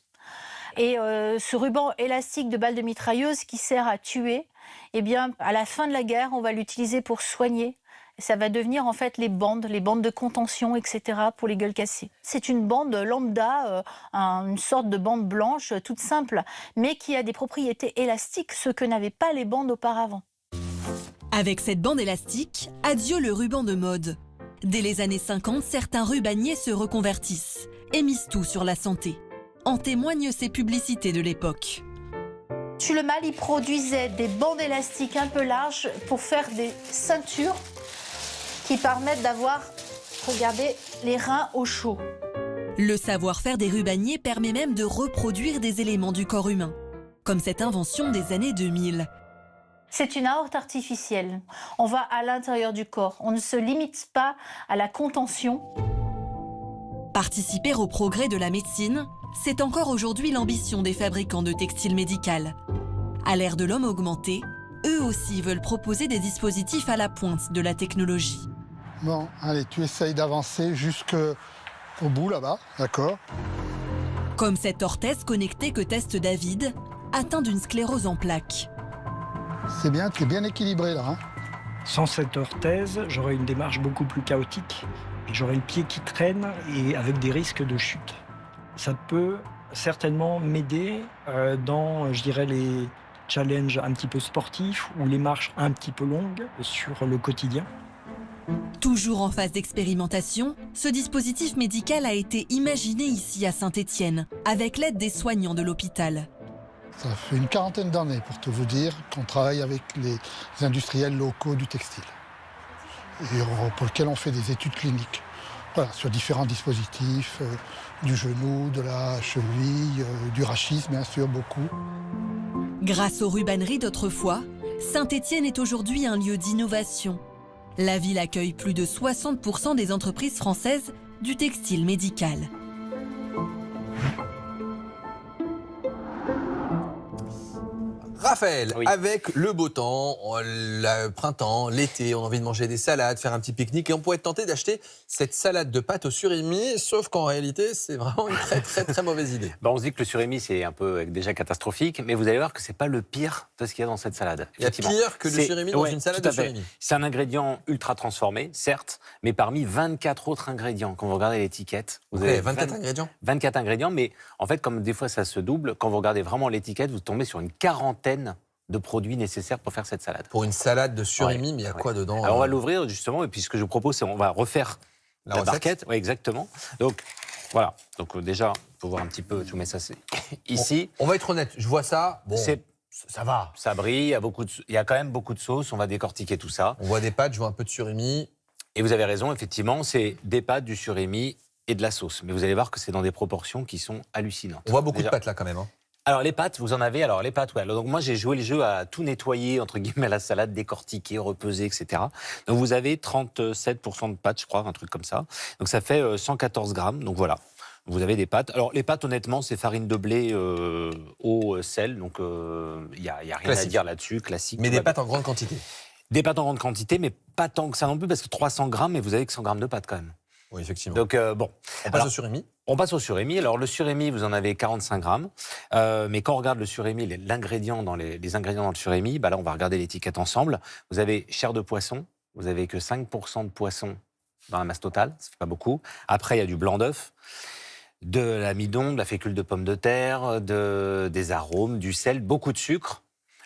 Et ce ruban élastique de balles de mitrailleuses qui sert à tuer, eh bien, à la fin de la guerre, on va l'utiliser pour soigner. Et ça va devenir en fait les bandes de contention, etc. pour les gueules cassées. C'est une bande lambda, une sorte de bande blanche toute simple, mais qui a des propriétés élastiques, ce que n'avaient pas les bandes auparavant. Avec cette bande élastique, adieu le ruban de mode. Dès les années 50, certains rubaniers se reconvertissent et misent tout sur la santé. En témoignent ces publicités de l'époque. Tullemal, il produisait des bandes élastiques un peu larges pour faire des ceintures qui permettent d'avoir, regardez, les reins au chaud. Le savoir-faire des rubaniers permet même de reproduire des éléments du corps humain, comme cette invention des années 2000. C'est une aorte artificielle. On va à l'intérieur du corps. On ne se limite pas à la contention. Participer au progrès de la médecine, c'est encore aujourd'hui l'ambition des fabricants de textiles médical. À l'ère de l'homme augmenté, eux aussi veulent proposer des dispositifs à la pointe de la technologie. Bon, allez, tu essayes d'avancer jusqu'au bout là-bas, d'accord? Comme cette orthèse connectée que teste David, atteint d'une sclérose en plaques. C'est bien, tu es bien équilibré là. Hein. Sans cette orthèse, j'aurais une démarche beaucoup plus chaotique. J'aurais le pied qui traîne et avec des risques de chute. Ça peut certainement m'aider dans, je dirais, les challenges un petit peu sportifs ou les marches un petit peu longues sur le quotidien. Toujours en phase d'expérimentation, ce dispositif médical a été imaginé ici à Saint-Étienne, avec l'aide des soignants de l'hôpital. Ça fait une quarantaine d'années, pour tout vous dire, qu'on travaille avec les industriels locaux du textile, et pour lesquels on fait des études cliniques. Voilà, sur différents dispositifs, du genou, de la cheville, du rachis, bien sûr, beaucoup. Grâce aux rubanneries d'autrefois, Saint-Étienne est aujourd'hui un lieu d'innovation. La ville accueille plus de 60% des entreprises françaises du textile médical. Raphaël, avec le beau temps, le printemps, l'été, on a envie de manger des salades, faire un petit pique-nique et on pourrait être tenté d'acheter cette salade de pâtes au surimi, sauf qu'en réalité, c'est vraiment une très mauvaise idée. On se dit que le surimi, c'est un peu déjà catastrophique, mais vous allez voir que c'est pas le pire de ce qu'il y a dans cette salade. Il y a pire que le surimi dans une salade de surimi. C'est un ingrédient ultra transformé, certes, mais parmi 24 autres ingrédients. Quand vous regardez l'étiquette, vous avez 24 ingrédients 24 ingrédients, mais en fait, comme des fois ça se double, quand vous regardez vraiment l'étiquette, vous tombez sur une quarantaine de produits nécessaires pour faire cette salade. Pour une salade de surimi, mais il y a quoi dedans? Alors on va l'ouvrir justement, et puis ce que je vous propose, c'est on va refaire la barquette. Oui, exactement. Donc voilà. Donc déjà, pour voir un petit peu, je vous mets ça ici. On va être honnête, je vois ça. Bon, ça va. Ça brille, il y a quand même beaucoup de sauce. On va décortiquer tout ça. On voit des pâtes, je vois un peu de surimi. Et vous avez raison, effectivement, c'est des pâtes, du surimi et de la sauce. Mais vous allez voir que c'est dans des proportions qui sont hallucinantes. On voit beaucoup de pâtes là quand même. Alors les pâtes, vous en avez. Alors les pâtes, ouais. Donc moi j'ai joué le jeu à tout nettoyer, entre guillemets, la salade, décortiquer, repeser, etc. Donc vous avez 37% de pâtes, je crois, un truc comme ça. Donc ça fait 114 grammes. Donc voilà, vous avez des pâtes. Alors les pâtes, honnêtement, c'est farine de blé, eau, sel. Donc il y a rien classique à dire là-dessus, classique. Mais des pâtes en grande quantité. Des pâtes en grande quantité, mais pas tant que ça non plus, parce que 300 grammes, mais vous avez que 100 grammes de pâtes quand même. Oui, effectivement. Donc bon. On passe au surimi. On passe au surimi. Alors le surimi, vous en avez 45 grammes. Mais quand on regarde le surimi, les ingrédients dans le surimi, là on va regarder l'étiquette ensemble. Vous avez chair de poisson. Vous avez que 5% de poisson dans la masse totale. Ça fait pas beaucoup. Après, il y a du blanc d'œuf, de l'amidon, de la fécule de pomme de terre, des arômes, du sel, beaucoup de sucre.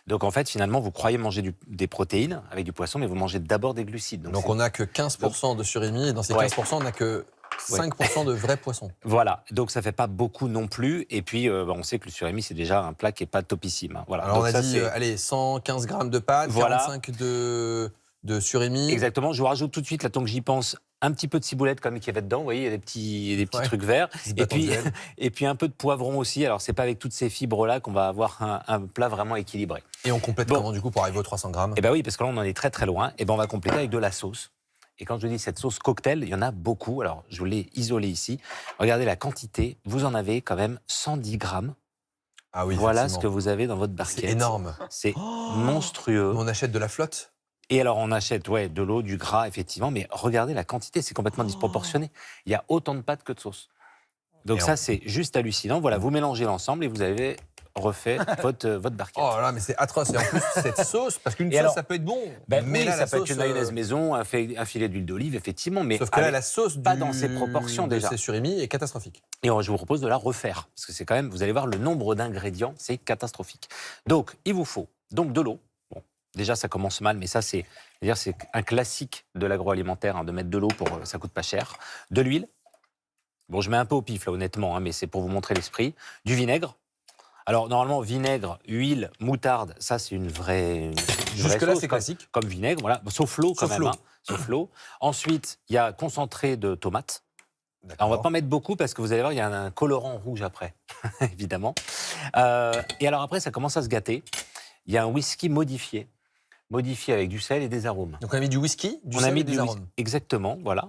Donc en fait, finalement, vous croyez manger des protéines avec du poisson, mais vous mangez d'abord des glucides. Donc on n'a que 15% de surimi, et dans ces 15%, on n'a que 5% de vrai poisson. Voilà, donc ça ne fait pas beaucoup non plus. Et puis, on sait que le surimi, c'est déjà un plat qui n'est pas topissime. Voilà. Alors donc on a dit, allez, 115 grammes de pâtes, 45 de surimi. Exactement, je vous rajoute tout de suite, là, tant que j'y pense, un petit peu de ciboulette comme qu'il y avait dedans, vous voyez, il y a des petits trucs verts. Et puis un peu de poivron aussi. Alors, c'est pas avec toutes ces fibres-là qu'on va avoir un plat vraiment équilibré. Et on complète comment, du coup, pour arriver aux 300 grammes? Eh bien oui, parce que là, on en est très loin. Et ben on va compléter avec de la sauce. Et quand je dis cette sauce cocktail, il y en a beaucoup. Alors, je vous l'ai isolée ici. Regardez la quantité. Vous en avez quand même 110 grammes. Ah oui, voilà ce que vous avez dans votre barquette. C'est énorme. C'est monstrueux. On achète de la flotte? Et alors, on achète de l'eau, du gras, effectivement, mais regardez la quantité, c'est complètement disproportionné. Il y a autant de pâtes que de sauce. Donc c'est juste hallucinant. Voilà, vous mélangez l'ensemble et vous avez refait votre barquette. Oh là, mais c'est atroce. Et en plus, cette sauce, parce qu'une sauce, ça peut être bon. Mais oui, là, ça peut être une mayonnaise maison, un filet d'huile d'olive, effectivement. Mais sauf que là, la sauce pas dans ces proportions déjà. C'est surimi est catastrophique. Et je vous propose de la refaire, parce que c'est quand même, vous allez voir, le nombre d'ingrédients, c'est catastrophique. Donc, il vous faut de l'eau. Déjà, ça commence mal, mais ça, c'est un classique de l'agroalimentaire, de mettre de l'eau, ça coûte pas cher. De l'huile. Bon, je mets un peu au pif, là, honnêtement, mais c'est pour vous montrer l'esprit. Du vinaigre. Alors, normalement, vinaigre, huile, moutarde, ça, c'est une vraie Jusque-là, c'est classique. Comme vinaigre, voilà. Sauf l'eau, quand même. Sauf l'eau. Ensuite, il y a concentré de tomates. Alors, on ne va pas mettre beaucoup, parce que vous allez voir, il y a un colorant rouge après, évidemment. Et alors, après, ça commence à se gâter. Il y a un whisky modifié avec du sel et des arômes. Donc on a mis du whisky, du sel et des arômes. Exactement, voilà.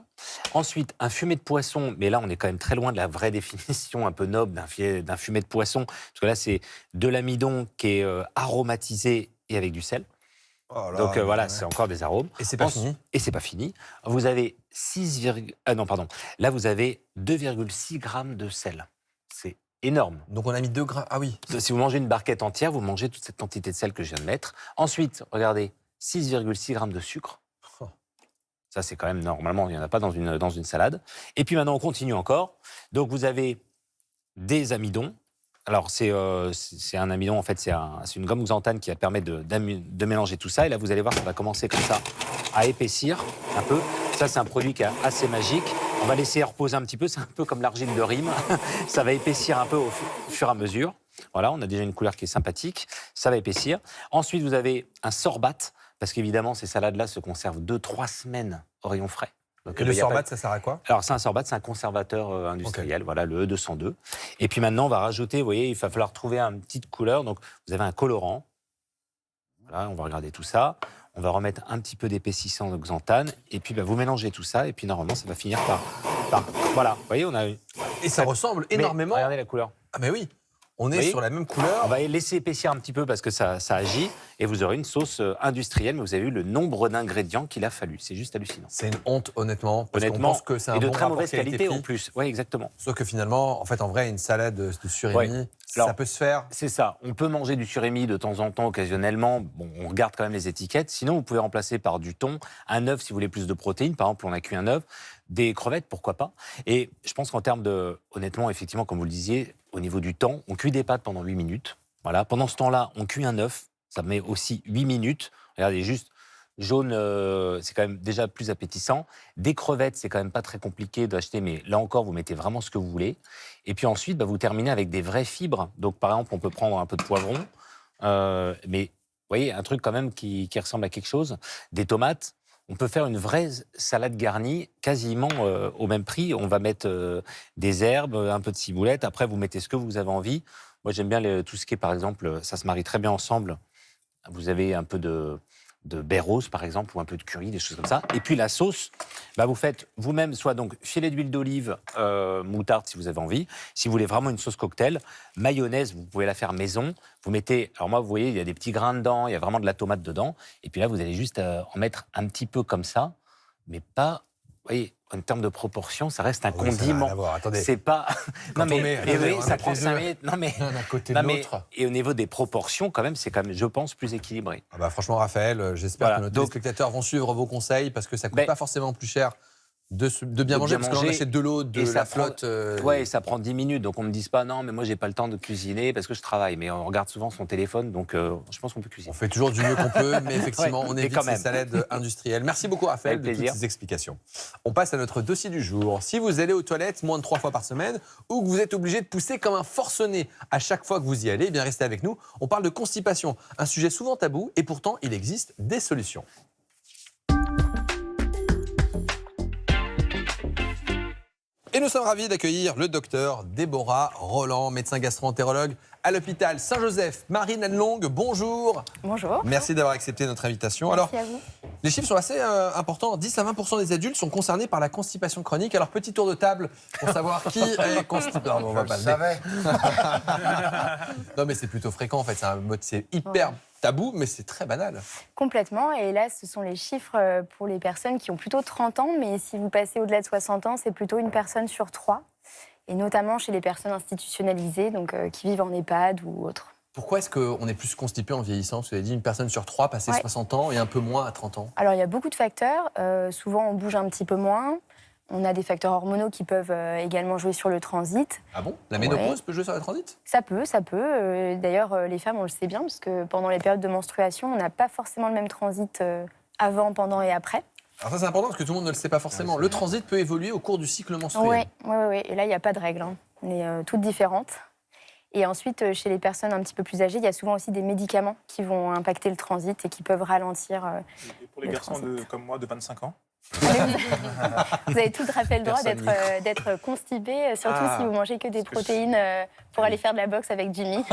Ensuite, un fumet de poisson, mais là on est quand même très loin de la vraie définition un peu noble d'un fumet de poisson, parce que là c'est de l'amidon qui est aromatisé et avec du sel. Oh là, donc voilà, c'est encore des arômes. Et c'est pas fini. Et c'est pas fini. Vous avez Là vous avez 2,6 grammes de sel. C'est énorme. Donc on a mis 2 grammes. Ah oui. Si vous mangez une barquette entière, vous mangez toute cette quantité de sel que je viens de mettre. Ensuite, regardez, 6,6 grammes de sucre. Ça, c'est quand même normalement, il n'y en a pas dans une salade. Et puis maintenant, on continue encore. Donc vous avez des amidons. Alors c'est un amidon, en fait, c'est une gomme xanthane qui va permettre de mélanger tout ça. Et là, vous allez voir, ça va commencer comme ça à épaissir un peu. Ça, c'est un produit qui est assez magique. On va laisser reposer un petit peu. C'est un peu comme l'argile de Rime. Ça va épaissir un peu au fur et à mesure. Voilà, on a déjà une couleur qui est sympathique. Ça va épaissir. Ensuite, vous avez un sorbat, parce qu'évidemment, ces salades-là se conservent 2-3 semaines au rayon frais. Donc, Et le sorbat, ça sert à quoi? Alors, c'est un sorbat, c'est un conservateur industriel, voilà, le E202. Et puis maintenant, on va rajouter, vous voyez, il va falloir trouver une petite couleur. Donc, vous avez un colorant. Voilà, on va regarder tout ça. On va remettre un petit peu d'épaississant de xanthane. Et puis, vous mélangez tout ça. Et puis, normalement, ça va finir par voilà, vous voyez, on a... Et ça ressemble énormément. Regardez la couleur. Ah mais oui, on est sur la même couleur. On va laisser épaissir un petit peu parce que ça agit. Et vous aurez une sauce industrielle. Mais vous avez vu le nombre d'ingrédients qu'il a fallu. C'est juste hallucinant. C'est une honte, honnêtement. Parce qu'on Honnêtement, pense que c'est un et de bon très rapport mauvaise qualité qualité-prix. en plus. Oui, exactement. Sauf que finalement, en vrai, une salade de surimi, ça peut se faire. C'est ça. On peut manger du surimi de temps en temps, occasionnellement. Bon, on regarde quand même les étiquettes. Sinon, vous pouvez remplacer par du thon, un œuf si vous voulez plus de protéines. Par exemple, on a cuit un œuf, des crevettes, pourquoi pas. Et je pense qu'en termes de, honnêtement, effectivement, comme vous le disiez, au niveau du temps, on cuit des pâtes pendant 8 minutes. Voilà. Pendant ce temps-là, on cuit un œuf. Ça met aussi 8 minutes. Regardez, juste jaune, c'est quand même déjà plus appétissant. Des crevettes, c'est quand même pas très compliqué d'acheter, mais là encore, vous mettez vraiment ce que vous voulez. Et puis ensuite, vous terminez avec des vraies fibres. Donc, par exemple, on peut prendre un peu de poivron, mais vous voyez, un truc quand même qui ressemble à quelque chose. Des tomates. On peut faire une vraie salade garnie quasiment au même prix. On va mettre des herbes, un peu de ciboulette. Après, vous mettez ce que vous avez envie. Moi, j'aime bien tout ce qui est, par exemple, ça se marie très bien ensemble. Vous avez un peu de baie rose, par exemple, ou un peu de curry, des choses comme ça. Et puis la sauce, vous faites vous-même, soit donc filet d'huile d'olive, moutarde si vous avez envie. Si vous voulez vraiment une sauce cocktail, mayonnaise, vous pouvez la faire maison. Vous mettez, alors moi, vous voyez, il y a des petits grains dedans, il y a vraiment de la tomate dedans. Et puis là, vous allez juste en mettre un petit peu comme ça, mais pas, vous voyez, en termes de proportion, ça reste un condiment. C'est pas. Non mais ça prend 5 minutes. Non mais d'un côté de l'autre. Et au niveau des proportions, quand même, c'est quand même, je pense, plus équilibré. Franchement, Raphaël, j'espère que nos téléspectateurs vont suivre vos conseils parce que ça coûte pas forcément plus cher de bien manger, parce que l'on achète de l'eau, de la flotte. Ouais, ça prend 10 minutes, donc on ne me dise pas non, mais moi j'ai pas le temps de cuisiner parce que je travaille. Mais on regarde souvent son téléphone, donc je pense qu'on peut cuisiner. On fait toujours du mieux qu'on peut, mais effectivement, on évite ces salades industrielles. Merci beaucoup, Raphaël, de toutes ces explications. On passe à notre dossier du jour. Si vous allez aux toilettes moins de 3 fois par semaine ou que vous êtes obligé de pousser comme un forcené à chaque fois que vous y allez, eh bien restez avec nous. On parle de constipation, un sujet souvent tabou, et pourtant il existe des solutions. Et nous sommes ravis d'accueillir le docteur Déborah Roland, médecin gastro-entérologue à l'hôpital Saint-Joseph. Marine Annelongue, bonjour. Bonjour. Merci d'avoir accepté notre invitation. Merci à vous. Les chiffres sont assez importants. 10 à 20% des adultes sont concernés par la constipation chronique. Alors, petit tour de table pour savoir qui est constipé. Non, on va pas le savais. Non, mais c'est plutôt fréquent en fait. C'est hyper tabou, mais c'est très banal. Complètement. Et là, ce sont les chiffres pour les personnes qui ont plutôt 30 ans. Mais si vous passez au-delà de 60 ans, c'est plutôt une personne sur 3. Et notamment chez les personnes institutionnalisées, donc qui vivent en EHPAD ou autres. Pourquoi est-ce qu'on est plus constipé en vieillissant? Vous avez dit une personne sur 3 passé 60 ans et un peu moins à 30 ans. Alors, il y a beaucoup de facteurs. Souvent, on bouge un petit peu moins. On a des facteurs hormonaux qui peuvent également jouer sur le transit. Ah bon? La ménopause peut jouer sur le transit? Ça peut. D'ailleurs, les femmes, on le sait bien, parce que pendant les périodes de menstruation, on n'a pas forcément le même transit avant, pendant et après. Alors ça, c'est important parce que tout le monde ne le sait pas forcément. Le transit peut évoluer au cours du cycle menstruel. Oui. Et là, il n'y a pas de règle. Hein. On est toutes différentes. Et ensuite, chez les personnes un petit peu plus âgées, il y a souvent aussi des médicaments qui vont impacter le transit et qui peuvent ralentir et pour les garçons comme moi de 25 ans? Vous avez tout à fait le droit d'être constipé, surtout si vous mangez que des protéines pour aller faire de la boxe avec Jimmy.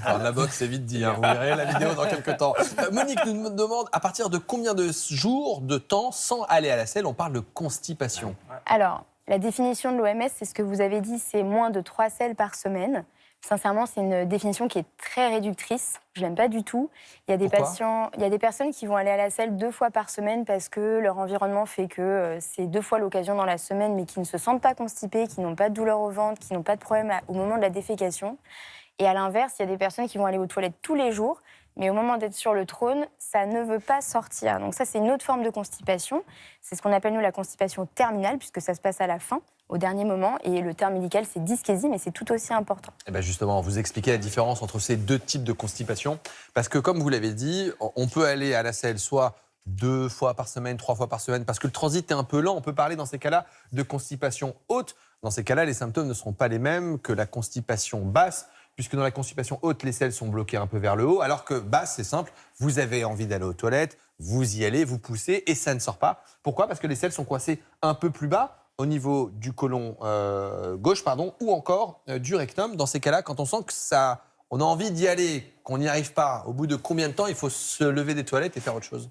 Alors, la boxe, c'est vite dit. Vous verrez la vidéo dans quelques temps. Monique nous demande à partir de combien de jours, de temps, sans aller à la selle, on parle de constipation? Alors, la définition de l'OMS, c'est ce que vous avez dit, c'est moins de 3 selles par semaine. Sincèrement, c'est une définition qui est très réductrice. Je l'aime pas du tout. Il y a des personnes qui vont aller à la selle 2 fois par semaine parce que leur environnement fait que c'est 2 fois l'occasion dans la semaine, mais qui ne se sentent pas constipés, qui n'ont pas de douleur au ventre, qui n'ont pas de problème au moment de la défécation. Et à l'inverse, il y a des personnes qui vont aller aux toilettes tous les jours, mais au moment d'être sur le trône, ça ne veut pas sortir. Donc ça, c'est une autre forme de constipation. C'est ce qu'on appelle, nous, la constipation terminale, puisque ça se passe à la fin, au dernier moment. Et le terme médical, c'est dyschésie, mais c'est tout aussi important. Et bien justement, vous expliquez la différence entre ces deux types de constipation. Parce que, comme vous l'avez dit, on peut aller à la selle soit 2 fois par semaine, 3 fois par semaine, parce que le transit est un peu lent. On peut parler dans ces cas-là de constipation haute. Dans ces cas-là, les symptômes ne seront pas les mêmes que la constipation basse, puisque dans la constipation haute, les selles sont bloquées un peu vers le haut, alors que basse, c'est simple, vous avez envie d'aller aux toilettes, vous y allez, vous poussez, et ça ne sort pas. Pourquoi ? Parce que les selles sont coincées un peu plus bas, au niveau du côlon gauche, ou encore du rectum. Dans ces cas-là, quand on sent que on a envie d'y aller, qu'on n'y arrive pas, au bout de combien de temps il faut se lever des toilettes et faire autre chose ?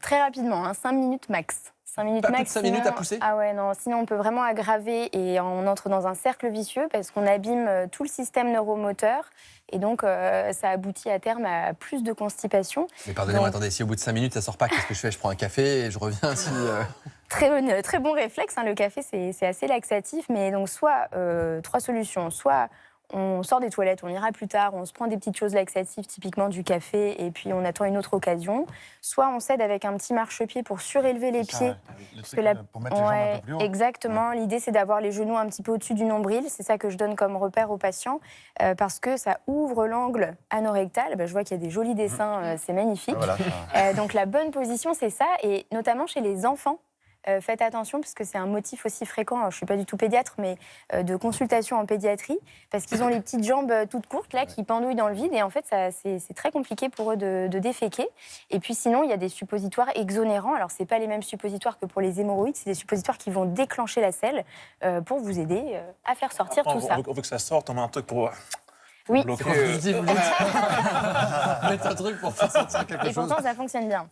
Très rapidement, 5 minutes max. 5 minutes Pas plus max. de 5 minutes à pousser ? Ah ouais, non, sinon on peut vraiment aggraver et on entre dans un cercle vicieux parce qu'on abîme tout le système neuromoteur et donc ça aboutit à terme à plus de constipation. Mais pardonnez-moi, attendez, si au bout de 5 minutes ça sort pas, qu'est-ce que je fais ? Je prends un café et je reviens si... Très bon réflexe, le café c'est assez laxatif, mais donc soit 3 solutions, soit on sort des toilettes, on ira plus tard, on se prend des petites choses laxatives, typiquement du café, et puis on attend une autre occasion. Soit on s'aide avec un petit marchepied pour surélever les pieds. Pour mettre les jambes un peu plus haut. Exactement. L'idée, c'est d'avoir les genoux un petit peu au-dessus du nombril. C'est ça que je donne comme repère aux patients, parce que ça ouvre l'angle anorectal. Je vois qu'il y a des jolis dessins, c'est magnifique. Donc la bonne position, c'est ça, et notamment chez les enfants. Faites attention, parce que c'est un motif aussi fréquent, je ne suis pas du tout pédiatre, mais de consultation en pédiatrie, parce qu'ils ont les petites jambes toutes courtes, là, qui pendouillent dans le vide, et en fait, c'est très compliqué pour eux de déféquer. Et puis sinon, il y a des suppositoires exonérants. Alors, ce n'est pas les mêmes suppositoires que pour les hémorroïdes, c'est des suppositoires qui vont déclencher la selle pour vous aider à faire sortir tout ça. On veut que ça sorte, on met un truc pour... Oui. C'est quand je dis, vous dites. Mettre un truc pour faire sortir quelque chose. Et pourtant, ça fonctionne bien.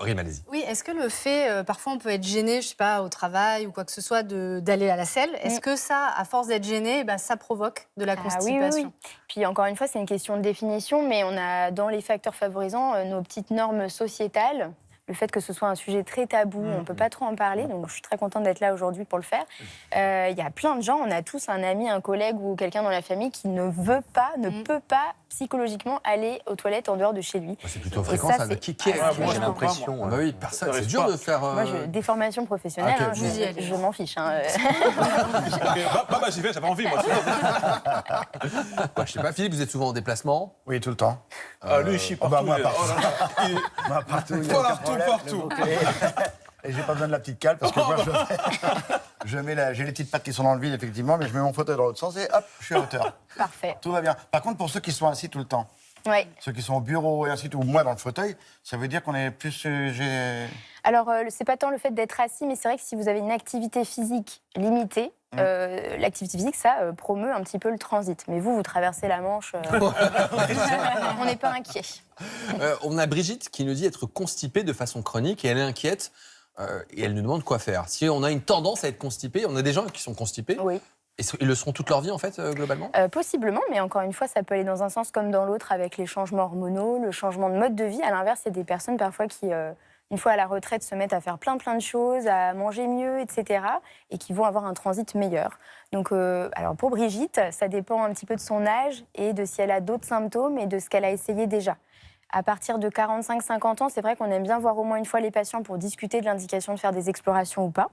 Rime, allez-y. Oui, est-ce que le fait, parfois on peut être gêné, je sais pas, au travail ou quoi que ce soit, d'aller à la selle, est-ce que ça, à force d'être gêné, ça provoque de la constipation ? Oui. Puis encore une fois, c'est une question de définition, mais on a dans les facteurs favorisants nos petites normes sociétales. Le fait que ce soit un sujet très tabou, on ne peut pas trop en parler, donc je suis très contente d'être là aujourd'hui pour le faire. Il y a plein de gens, on a tous un ami, un collègue ou quelqu'un dans la famille qui ne peut pas psychologiquement aller aux toilettes en dehors de chez lui. C'est plutôt fréquent, ça. Qui est J'ai l'impression. Oui, personne. C'est dur de faire. Moi, des formations professionnelles, je m'en fiche. J'y vais, j'avais envie, moi. Je sais pas, Philippe, vous êtes souvent en déplacement ? Oui, tout le temps. Lui, je suis partout. Partout. Et j'ai pas besoin de la petite cale parce que moi, j'ai les petites pattes qui sont dans le vide, effectivement, mais je mets mon fauteuil dans l'autre sens et hop, je suis à hauteur. Parfait. Tout va bien. Par contre, pour ceux qui sont assis tout le temps, ceux qui sont au bureau et ainsi de suite, ou moi dans le fauteuil, ça veut dire qu'on est plus sujet... Alors, c'est pas tant le fait d'être assis, mais c'est vrai que si vous avez une activité physique limitée, l'activité physique, ça promeut un petit peu le transit. Mais vous traversez la Manche, on n'est pas inquiet. On a Brigitte qui nous dit être constipée de façon chronique et elle est inquiète et elle nous demande quoi faire. Si on a une tendance à être constipé, on a des gens qui sont constipés. Oui. Et ils le seront toute leur vie, en fait, globalement ? Possiblement, mais encore une fois, ça peut aller dans un sens comme dans l'autre avec les changements hormonaux, le changement de mode de vie. À l'inverse, il y a des personnes parfois qui, une fois à la retraite, se mettent à faire plein de choses, à manger mieux, etc. et qui vont avoir un transit meilleur. Donc, alors pour Brigitte, ça dépend un petit peu de son âge et de si elle a d'autres symptômes et de ce qu'elle a essayé déjà. À partir de 45-50 ans, c'est vrai qu'on aime bien voir au moins une fois les patients pour discuter de l'indication de faire des explorations ou pas.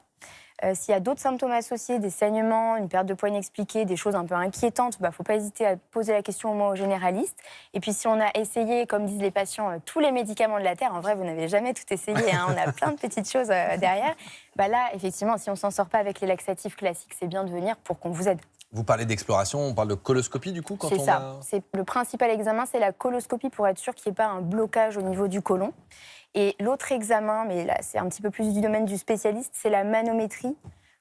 S'il y a d'autres symptômes associés, des saignements, une perte de poids inexpliquée, des choses un peu inquiétantes, il ne faut pas hésiter à poser la question au moins au généraliste. Et puis si on a essayé, comme disent les patients, tous les médicaments de la Terre, en vrai, vous n'avez jamais tout essayé, on a plein de petites choses derrière, là, effectivement, si on ne s'en sort pas avec les laxatifs classiques, c'est bien de venir pour qu'on vous aide. Vous parlez d'exploration, on parle de coloscopie du coup quand C'est ça. Le principal examen, c'est la coloscopie pour être sûr qu'il n'y ait pas un blocage au niveau du côlon. Et l'autre examen, mais là c'est un petit peu plus du domaine du spécialiste, c'est la manométrie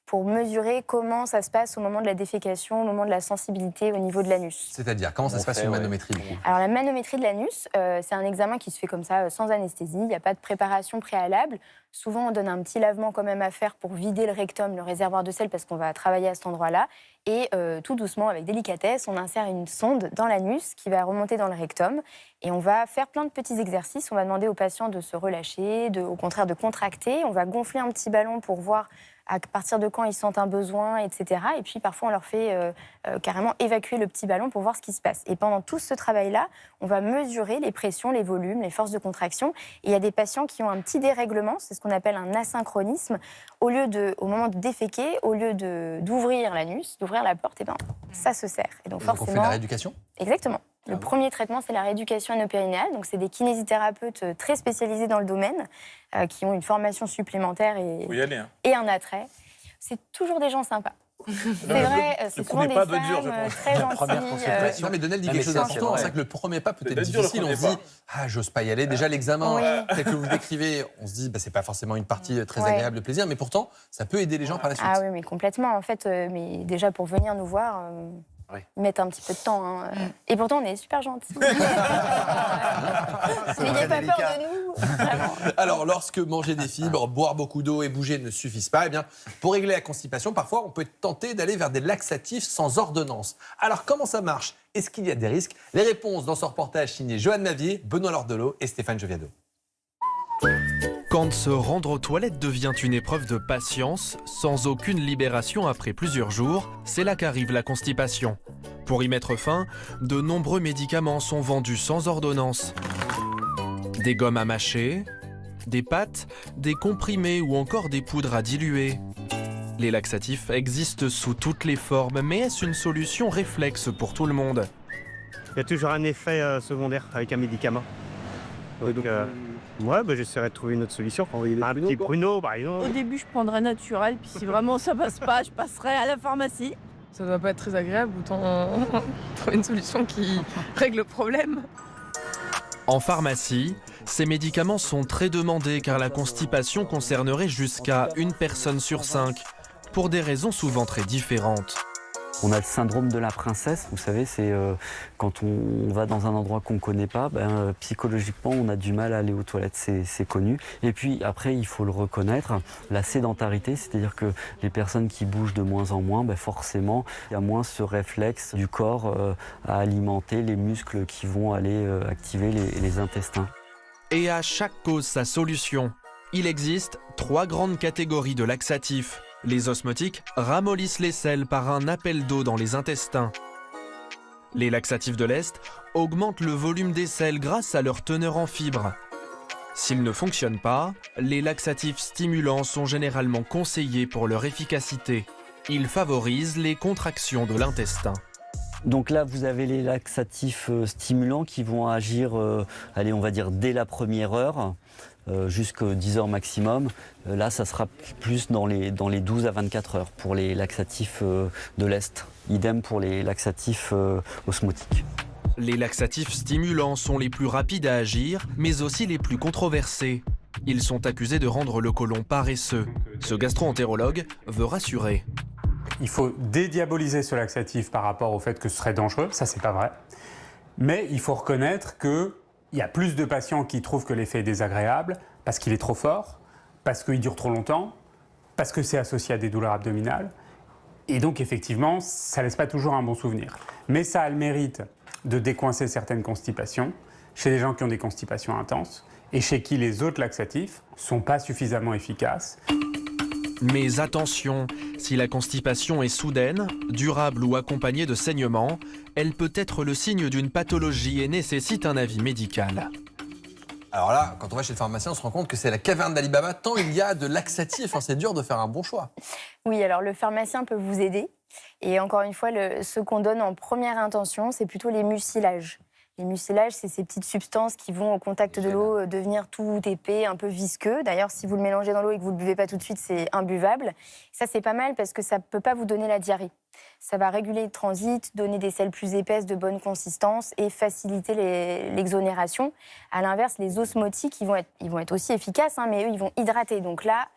pour mesurer comment ça se passe au moment de la défécation, au moment de la sensibilité au niveau de l'anus. C'est-à-dire, comment ça se passe une manométrie du coup ? Alors la manométrie de l'anus, c'est un examen qui se fait comme ça, sans anesthésie, il n'y a pas de préparation préalable. Souvent, on donne un petit lavement quand même à faire pour vider le rectum, le réservoir de sel, parce qu'on va travailler à cet endroit-là. Et tout doucement, avec délicatesse, on insère une sonde dans l'anus qui va remonter dans le rectum. Et on va faire plein de petits exercices. On va demander aux patients de se relâcher, au contraire de contracter. On va gonfler un petit ballon pour voir à partir de quand ils sentent un besoin, etc. Et puis parfois, on leur fait carrément évacuer le petit ballon pour voir ce qui se passe. Et pendant tout ce travail-là, on va mesurer les pressions, les volumes, les forces de contraction. Et il y a des patients qui ont un petit dérèglement, c'est ce qu'on appelle un asynchronisme. Au moment de déféquer, au lieu d'ouvrir l'anus, d'ouvrir ouvrir la porte, et ben ça se serre. Et donc on forcément. fait de la rééducation ? Exactement. Le premier traitement, c'est la rééducation anopérinéale. Donc, c'est des kinésithérapeutes très spécialisés dans le domaine, qui ont une formation supplémentaire Faut y aller, hein. et un attrait. C'est toujours des gens sympas. C'est vrai, c'est souvent des pas femmes doit être dur, je pense. très gentilles. Non, mais Donnel dit quelque chose d'important. C'est vrai que le premier pas peut être dur, le difficile. On premier se dit, pas. j'ose pas y aller. Déjà, l'examen, Oui. tel que vous le décrivez, on se dit, c'est pas forcément une partie très agréable de plaisir. Mais pourtant, ça peut aider les gens par la suite. Ah oui, mais complètement. En fait, mais déjà, pour venir nous voir, ils mettent un petit peu de temps. Hein. Et pourtant, on est super gentils. N'ayez pas peur de nous. Vraiment. Alors, lorsque manger des fibres, boire beaucoup d'eau et bouger ne suffisent pas, eh bien, pour régler la constipation, parfois, on peut être tenté d'aller vers des laxatifs sans ordonnance. Alors, comment ça marche ? Est-ce qu'il y a des risques ? Les réponses dans ce reportage signé Joanne Mavier, Benoît Lordelot et Stéphane Joviado. Quand se rendre aux toilettes devient une épreuve de patience, sans aucune libération après plusieurs jours, c'est là qu'arrive la constipation. Pour y mettre fin, de nombreux médicaments sont vendus sans ordonnance. Des gommes à mâcher, des pâtes, des comprimés ou encore des poudres à diluer. Les laxatifs existent sous toutes les formes, mais est-ce une solution réflexe pour tout le monde ? Il y a toujours un effet secondaire avec un médicament. J'essaierai de trouver une autre solution. Un petit pruneau, par exemple. Au début, je prendrais naturel, puis si vraiment ça passe pas, je passerai à la pharmacie. Ça doit pas être très agréable, autant trouver une solution qui règle le problème. En pharmacie, ces médicaments sont très demandés car la constipation concernerait jusqu'à 1 personne sur 5, pour des raisons souvent très différentes. On a le syndrome de la princesse, vous savez, c'est quand on va dans un endroit qu'on ne connaît pas, psychologiquement on a du mal à aller aux toilettes, c'est connu. Et puis après, il faut le reconnaître, la sédentarité, c'est-à-dire que les personnes qui bougent de moins en moins, forcément, il y a moins ce réflexe du corps à alimenter les muscles qui vont aller activer les intestins. Et à chaque cause sa solution. Il existe 3 grandes catégories de laxatifs. Les osmotiques ramollissent les selles par un appel d'eau dans les intestins. Les laxatifs de l'Est augmentent le volume des selles grâce à leur teneur en fibres. S'ils ne fonctionnent pas, les laxatifs stimulants sont généralement conseillés pour leur efficacité. Ils favorisent les contractions de l'intestin. Donc là, vous avez les laxatifs stimulants qui vont agir, on va dire, dès la première heure. Jusqu'à 10 heures maximum. Là, ça sera plus dans les 12 à 24 heures pour les laxatifs de l'Est. Idem pour les laxatifs osmotiques. Les laxatifs stimulants sont les plus rapides à agir, mais aussi les plus controversés. Ils sont accusés de rendre le côlon paresseux. Ce gastro-entérologue veut rassurer. Il faut dédiaboliser ce laxatif par rapport au fait que ce serait dangereux, ça c'est pas vrai. Mais il faut reconnaître que il y a plus de patients qui trouvent que l'effet est désagréable parce qu'il est trop fort, parce qu'il dure trop longtemps, parce que c'est associé à des douleurs abdominales. Et donc, effectivement, ça ne laisse pas toujours un bon souvenir. Mais ça a le mérite de décoincer certaines constipations chez des gens qui ont des constipations intenses et chez qui les autres laxatifs ne sont pas suffisamment efficaces. Mais attention, si la constipation est soudaine, durable ou accompagnée de saignements, elle peut être le signe d'une pathologie et nécessite un avis médical. Alors là, quand on va chez le pharmacien, on se rend compte que c'est la caverne d'Ali Baba, tant il y a de laxatifs. C'est dur de faire un bon choix. Oui, alors le pharmacien peut vous aider. Et encore une fois, ce qu'on donne en première intention, c'est plutôt les mucilages. Les mucilages, c'est ces petites substances qui vont au contact de l'eau devenir tout épais, un peu visqueux. D'ailleurs, si vous le mélangez dans l'eau et que vous ne le buvez pas tout de suite, c'est imbuvable. Ça, c'est pas mal parce que ça ne peut pas vous donner la diarrhée. Ça va réguler le transit, donner des selles plus épaisses de bonne consistance et faciliter l'exonération. À l'inverse, les osmotiques, ils vont être aussi efficaces, mais eux, ils vont hydrater. Donc là,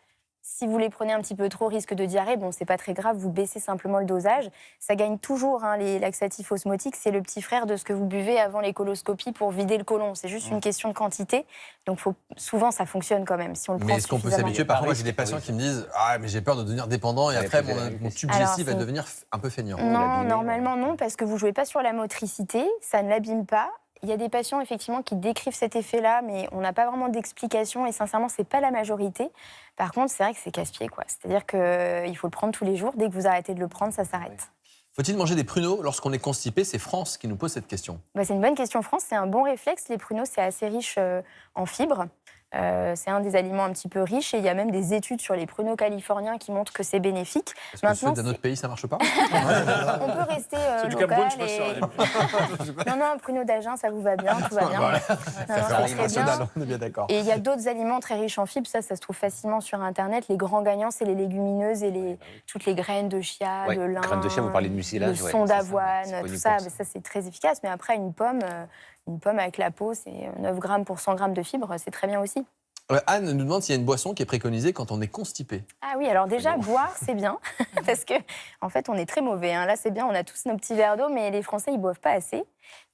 si vous les prenez un petit peu trop, risque de diarrhée, c'est pas très grave, vous baissez simplement le dosage. Ça gagne toujours, les laxatifs osmotiques, c'est le petit frère de ce que vous buvez avant les coloscopies pour vider le côlon. C'est juste une question de quantité, donc souvent ça fonctionne quand même, si on le prend Mais est-ce qu'on peut s'habituer? Parfois, moi j'ai des patients qui me disent « Ah, mais j'ai peur de devenir dépendant et après mon tube digestif va devenir un peu feignant. » Non, normalement non, parce que vous jouez pas sur la motricité, ça ne l'abîme pas. Il y a des patients, effectivement, qui décrivent cet effet-là, mais on n'a pas vraiment d'explication et sincèrement, ce n'est pas la majorité. Par contre, c'est vrai que c'est casse-pied, quoi. C'est-à-dire qu'il faut le prendre tous les jours. Dès que vous arrêtez de le prendre, ça s'arrête. Faut-il manger des pruneaux lorsqu'on est constipé? C'est France qui nous pose cette question. C'est une bonne question, France. C'est un bon réflexe. Les pruneaux, c'est assez riche en fibres. C'est un des aliments un petit peu riches et il y a même des études sur les pruneaux californiens qui montrent que c'est bénéfique. Est-ce que ceux d'un autre pays, ça marche pas? On peut rester du local. Cameroun, je suis pas sûr. Non, pruneaux d'Agen, ça vous va bien, tout va bien. Voilà. Non, c'est très bien. On est bien d'accord. Et il y a d'autres aliments très riches en fibres, ça se trouve facilement sur Internet. Les grands gagnants, c'est les légumineuses et toutes les graines de chia, Ouais, de lin, graines de chia, vous parlez de mucilage, le ouais, son c'est ça, d'avoine, c'est connu tout ça, pour ça. ça c'est très efficace. Mais après, une pomme avec la peau, c'est 9 grammes pour 100 grammes de fibres, c'est très bien aussi. Anne nous demande s'il y a une boisson qui est préconisée quand on est constipé. Ah oui, alors déjà, boire, c'est bien, parce que en fait, on est très mauvais. Là, c'est bien, on a tous nos petits verres d'eau, mais les Français, ils boivent pas assez.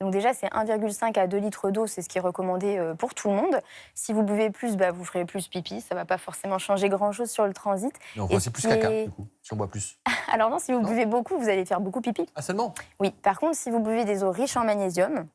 Donc déjà, c'est 1,5 à 2 litres d'eau, c'est ce qui est recommandé pour tout le monde. Si vous buvez plus, vous ferez plus pipi, ça va pas forcément changer grand-chose sur le transit. Mais on fait aussi plus caca, du coup, si on boit plus. Alors non, si vous buvez beaucoup, vous allez faire beaucoup pipi. Ah, seulement? Oui, par contre, si vous buvez des eaux riches en magnésium,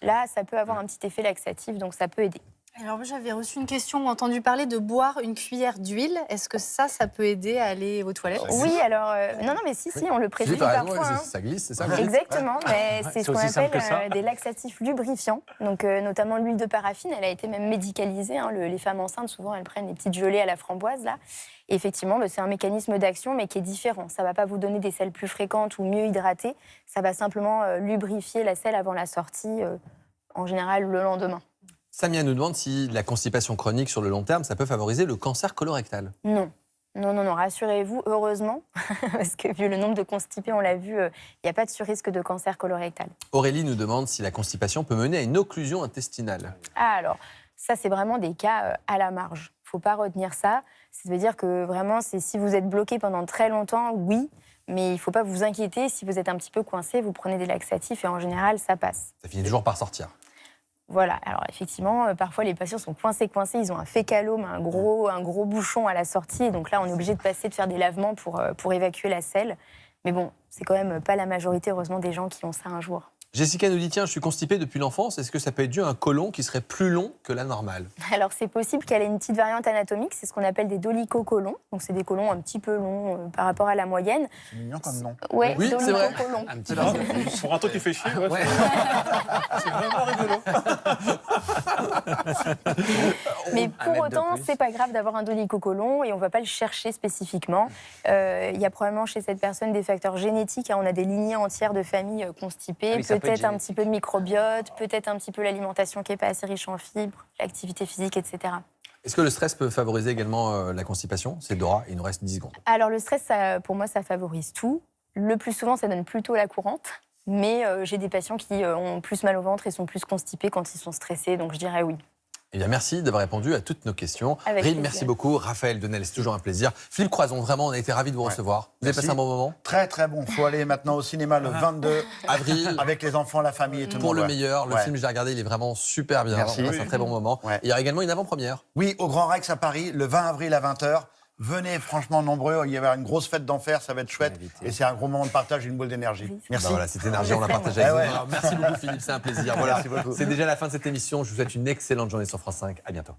là, ça peut avoir un petit effet laxatif, donc ça peut aider. Alors moi, j'avais reçu une question ou entendu parler de boire une cuillère d'huile. Est-ce que ça peut aider à aller aux toilettes? Oui, alors... non, mais si, on le précise parfois. Ça glisse, c'est ça? Exactement, mais c'est ce qu'on simple appelle des laxatifs lubrifiants. Donc, notamment l'huile de paraffine, elle a été même médicalisée. Les femmes enceintes, souvent, elles prennent des petites gelées à la framboise, là. Et effectivement, c'est un mécanisme d'action, mais qui est différent. Ça ne va pas vous donner des selles plus fréquentes ou mieux hydratées. Ça va simplement lubrifier la selle avant la sortie, en général le lendemain. Samia nous demande si la constipation chronique sur le long terme, ça peut favoriser le cancer colorectal. Non. Non, rassurez-vous, heureusement, parce que vu le nombre de constipés, on l'a vu, il n'y a pas de sur-risque de cancer colorectal. Aurélie nous demande si la constipation peut mener à une occlusion intestinale. Ah, alors, ça, c'est vraiment des cas à la marge. Il ne faut pas retenir ça. Ça veut dire que vraiment, si vous êtes bloqué pendant très longtemps, oui, mais il ne faut pas vous inquiéter. Si vous êtes un petit peu coincé, vous prenez des laxatifs et en général, ça passe. Ça finit toujours par sortir. Voilà, alors effectivement, parfois les patients sont coincés, ils ont un fécalome, un gros bouchon à la sortie, donc là on est obligé de faire des lavements pour évacuer la selle. Mais bon, c'est quand même pas la majorité, heureusement, des gens qui ont ça un jour. Jessica nous dit, tiens, je suis constipée depuis l'enfance, est-ce que ça peut être dû à un côlon qui serait plus long que la normale? Alors c'est possible qu'elle ait une petite variante anatomique, c'est ce qu'on appelle des dolichocolons, donc c'est des côlons un petit peu longs par rapport à la moyenne. C'est mignon comme nom. Ouais, oui, c'est vrai. Un petit pour un truc qui fait chier, c'est vraiment rigolo. Mais pour autant, c'est pas grave d'avoir un dolichocolon et on va pas le chercher spécifiquement. Il y a probablement chez cette personne des facteurs génétiques. On a des lignées entières de familles constipées, peut-être un petit peu de microbiote, peut-être un petit peu l'alimentation qui n'est pas assez riche en fibres, l'activité physique, etc. Est-ce que le stress peut favoriser également la constipation? C'est Dora, il nous reste 10 secondes. Alors le stress, pour moi, ça favorise tout. Le plus souvent, ça donne plutôt la courante. Mais j'ai des patients qui ont plus mal au ventre et sont plus constipés quand ils sont stressés, donc je dirais oui. Eh bien, merci d'avoir répondu à toutes nos questions. Avec Rim, plaisir. merci beaucoup. Raphaël Denel, c'est toujours un plaisir. Philippe Croison, vraiment, on a été ravis de vous recevoir. Vous avez passé un bon moment? Très, très bon. Il faut aller maintenant au cinéma le 22 avril. Avec les enfants, la famille et tout le monde. Pour le meilleur. Le film, je l'ai regardé, il est vraiment super bien. Merci. C'est un très bon moment. Ouais. Et il y aura également une avant-première. Oui, au Grand Rex à Paris, le 20 avril à 20h. Venez franchement nombreux, il y avoir une grosse fête d'enfer, ça va être chouette. Et c'est un gros moment de partage et une boule d'énergie. Merci. Bah voilà, cette énergie, on l'a partagée avec vous. ouais. Alors, merci beaucoup Philippe, c'est un plaisir. Voilà. Merci beaucoup. C'est déjà la fin de cette émission. Je vous souhaite une excellente journée sur France 5. À bientôt.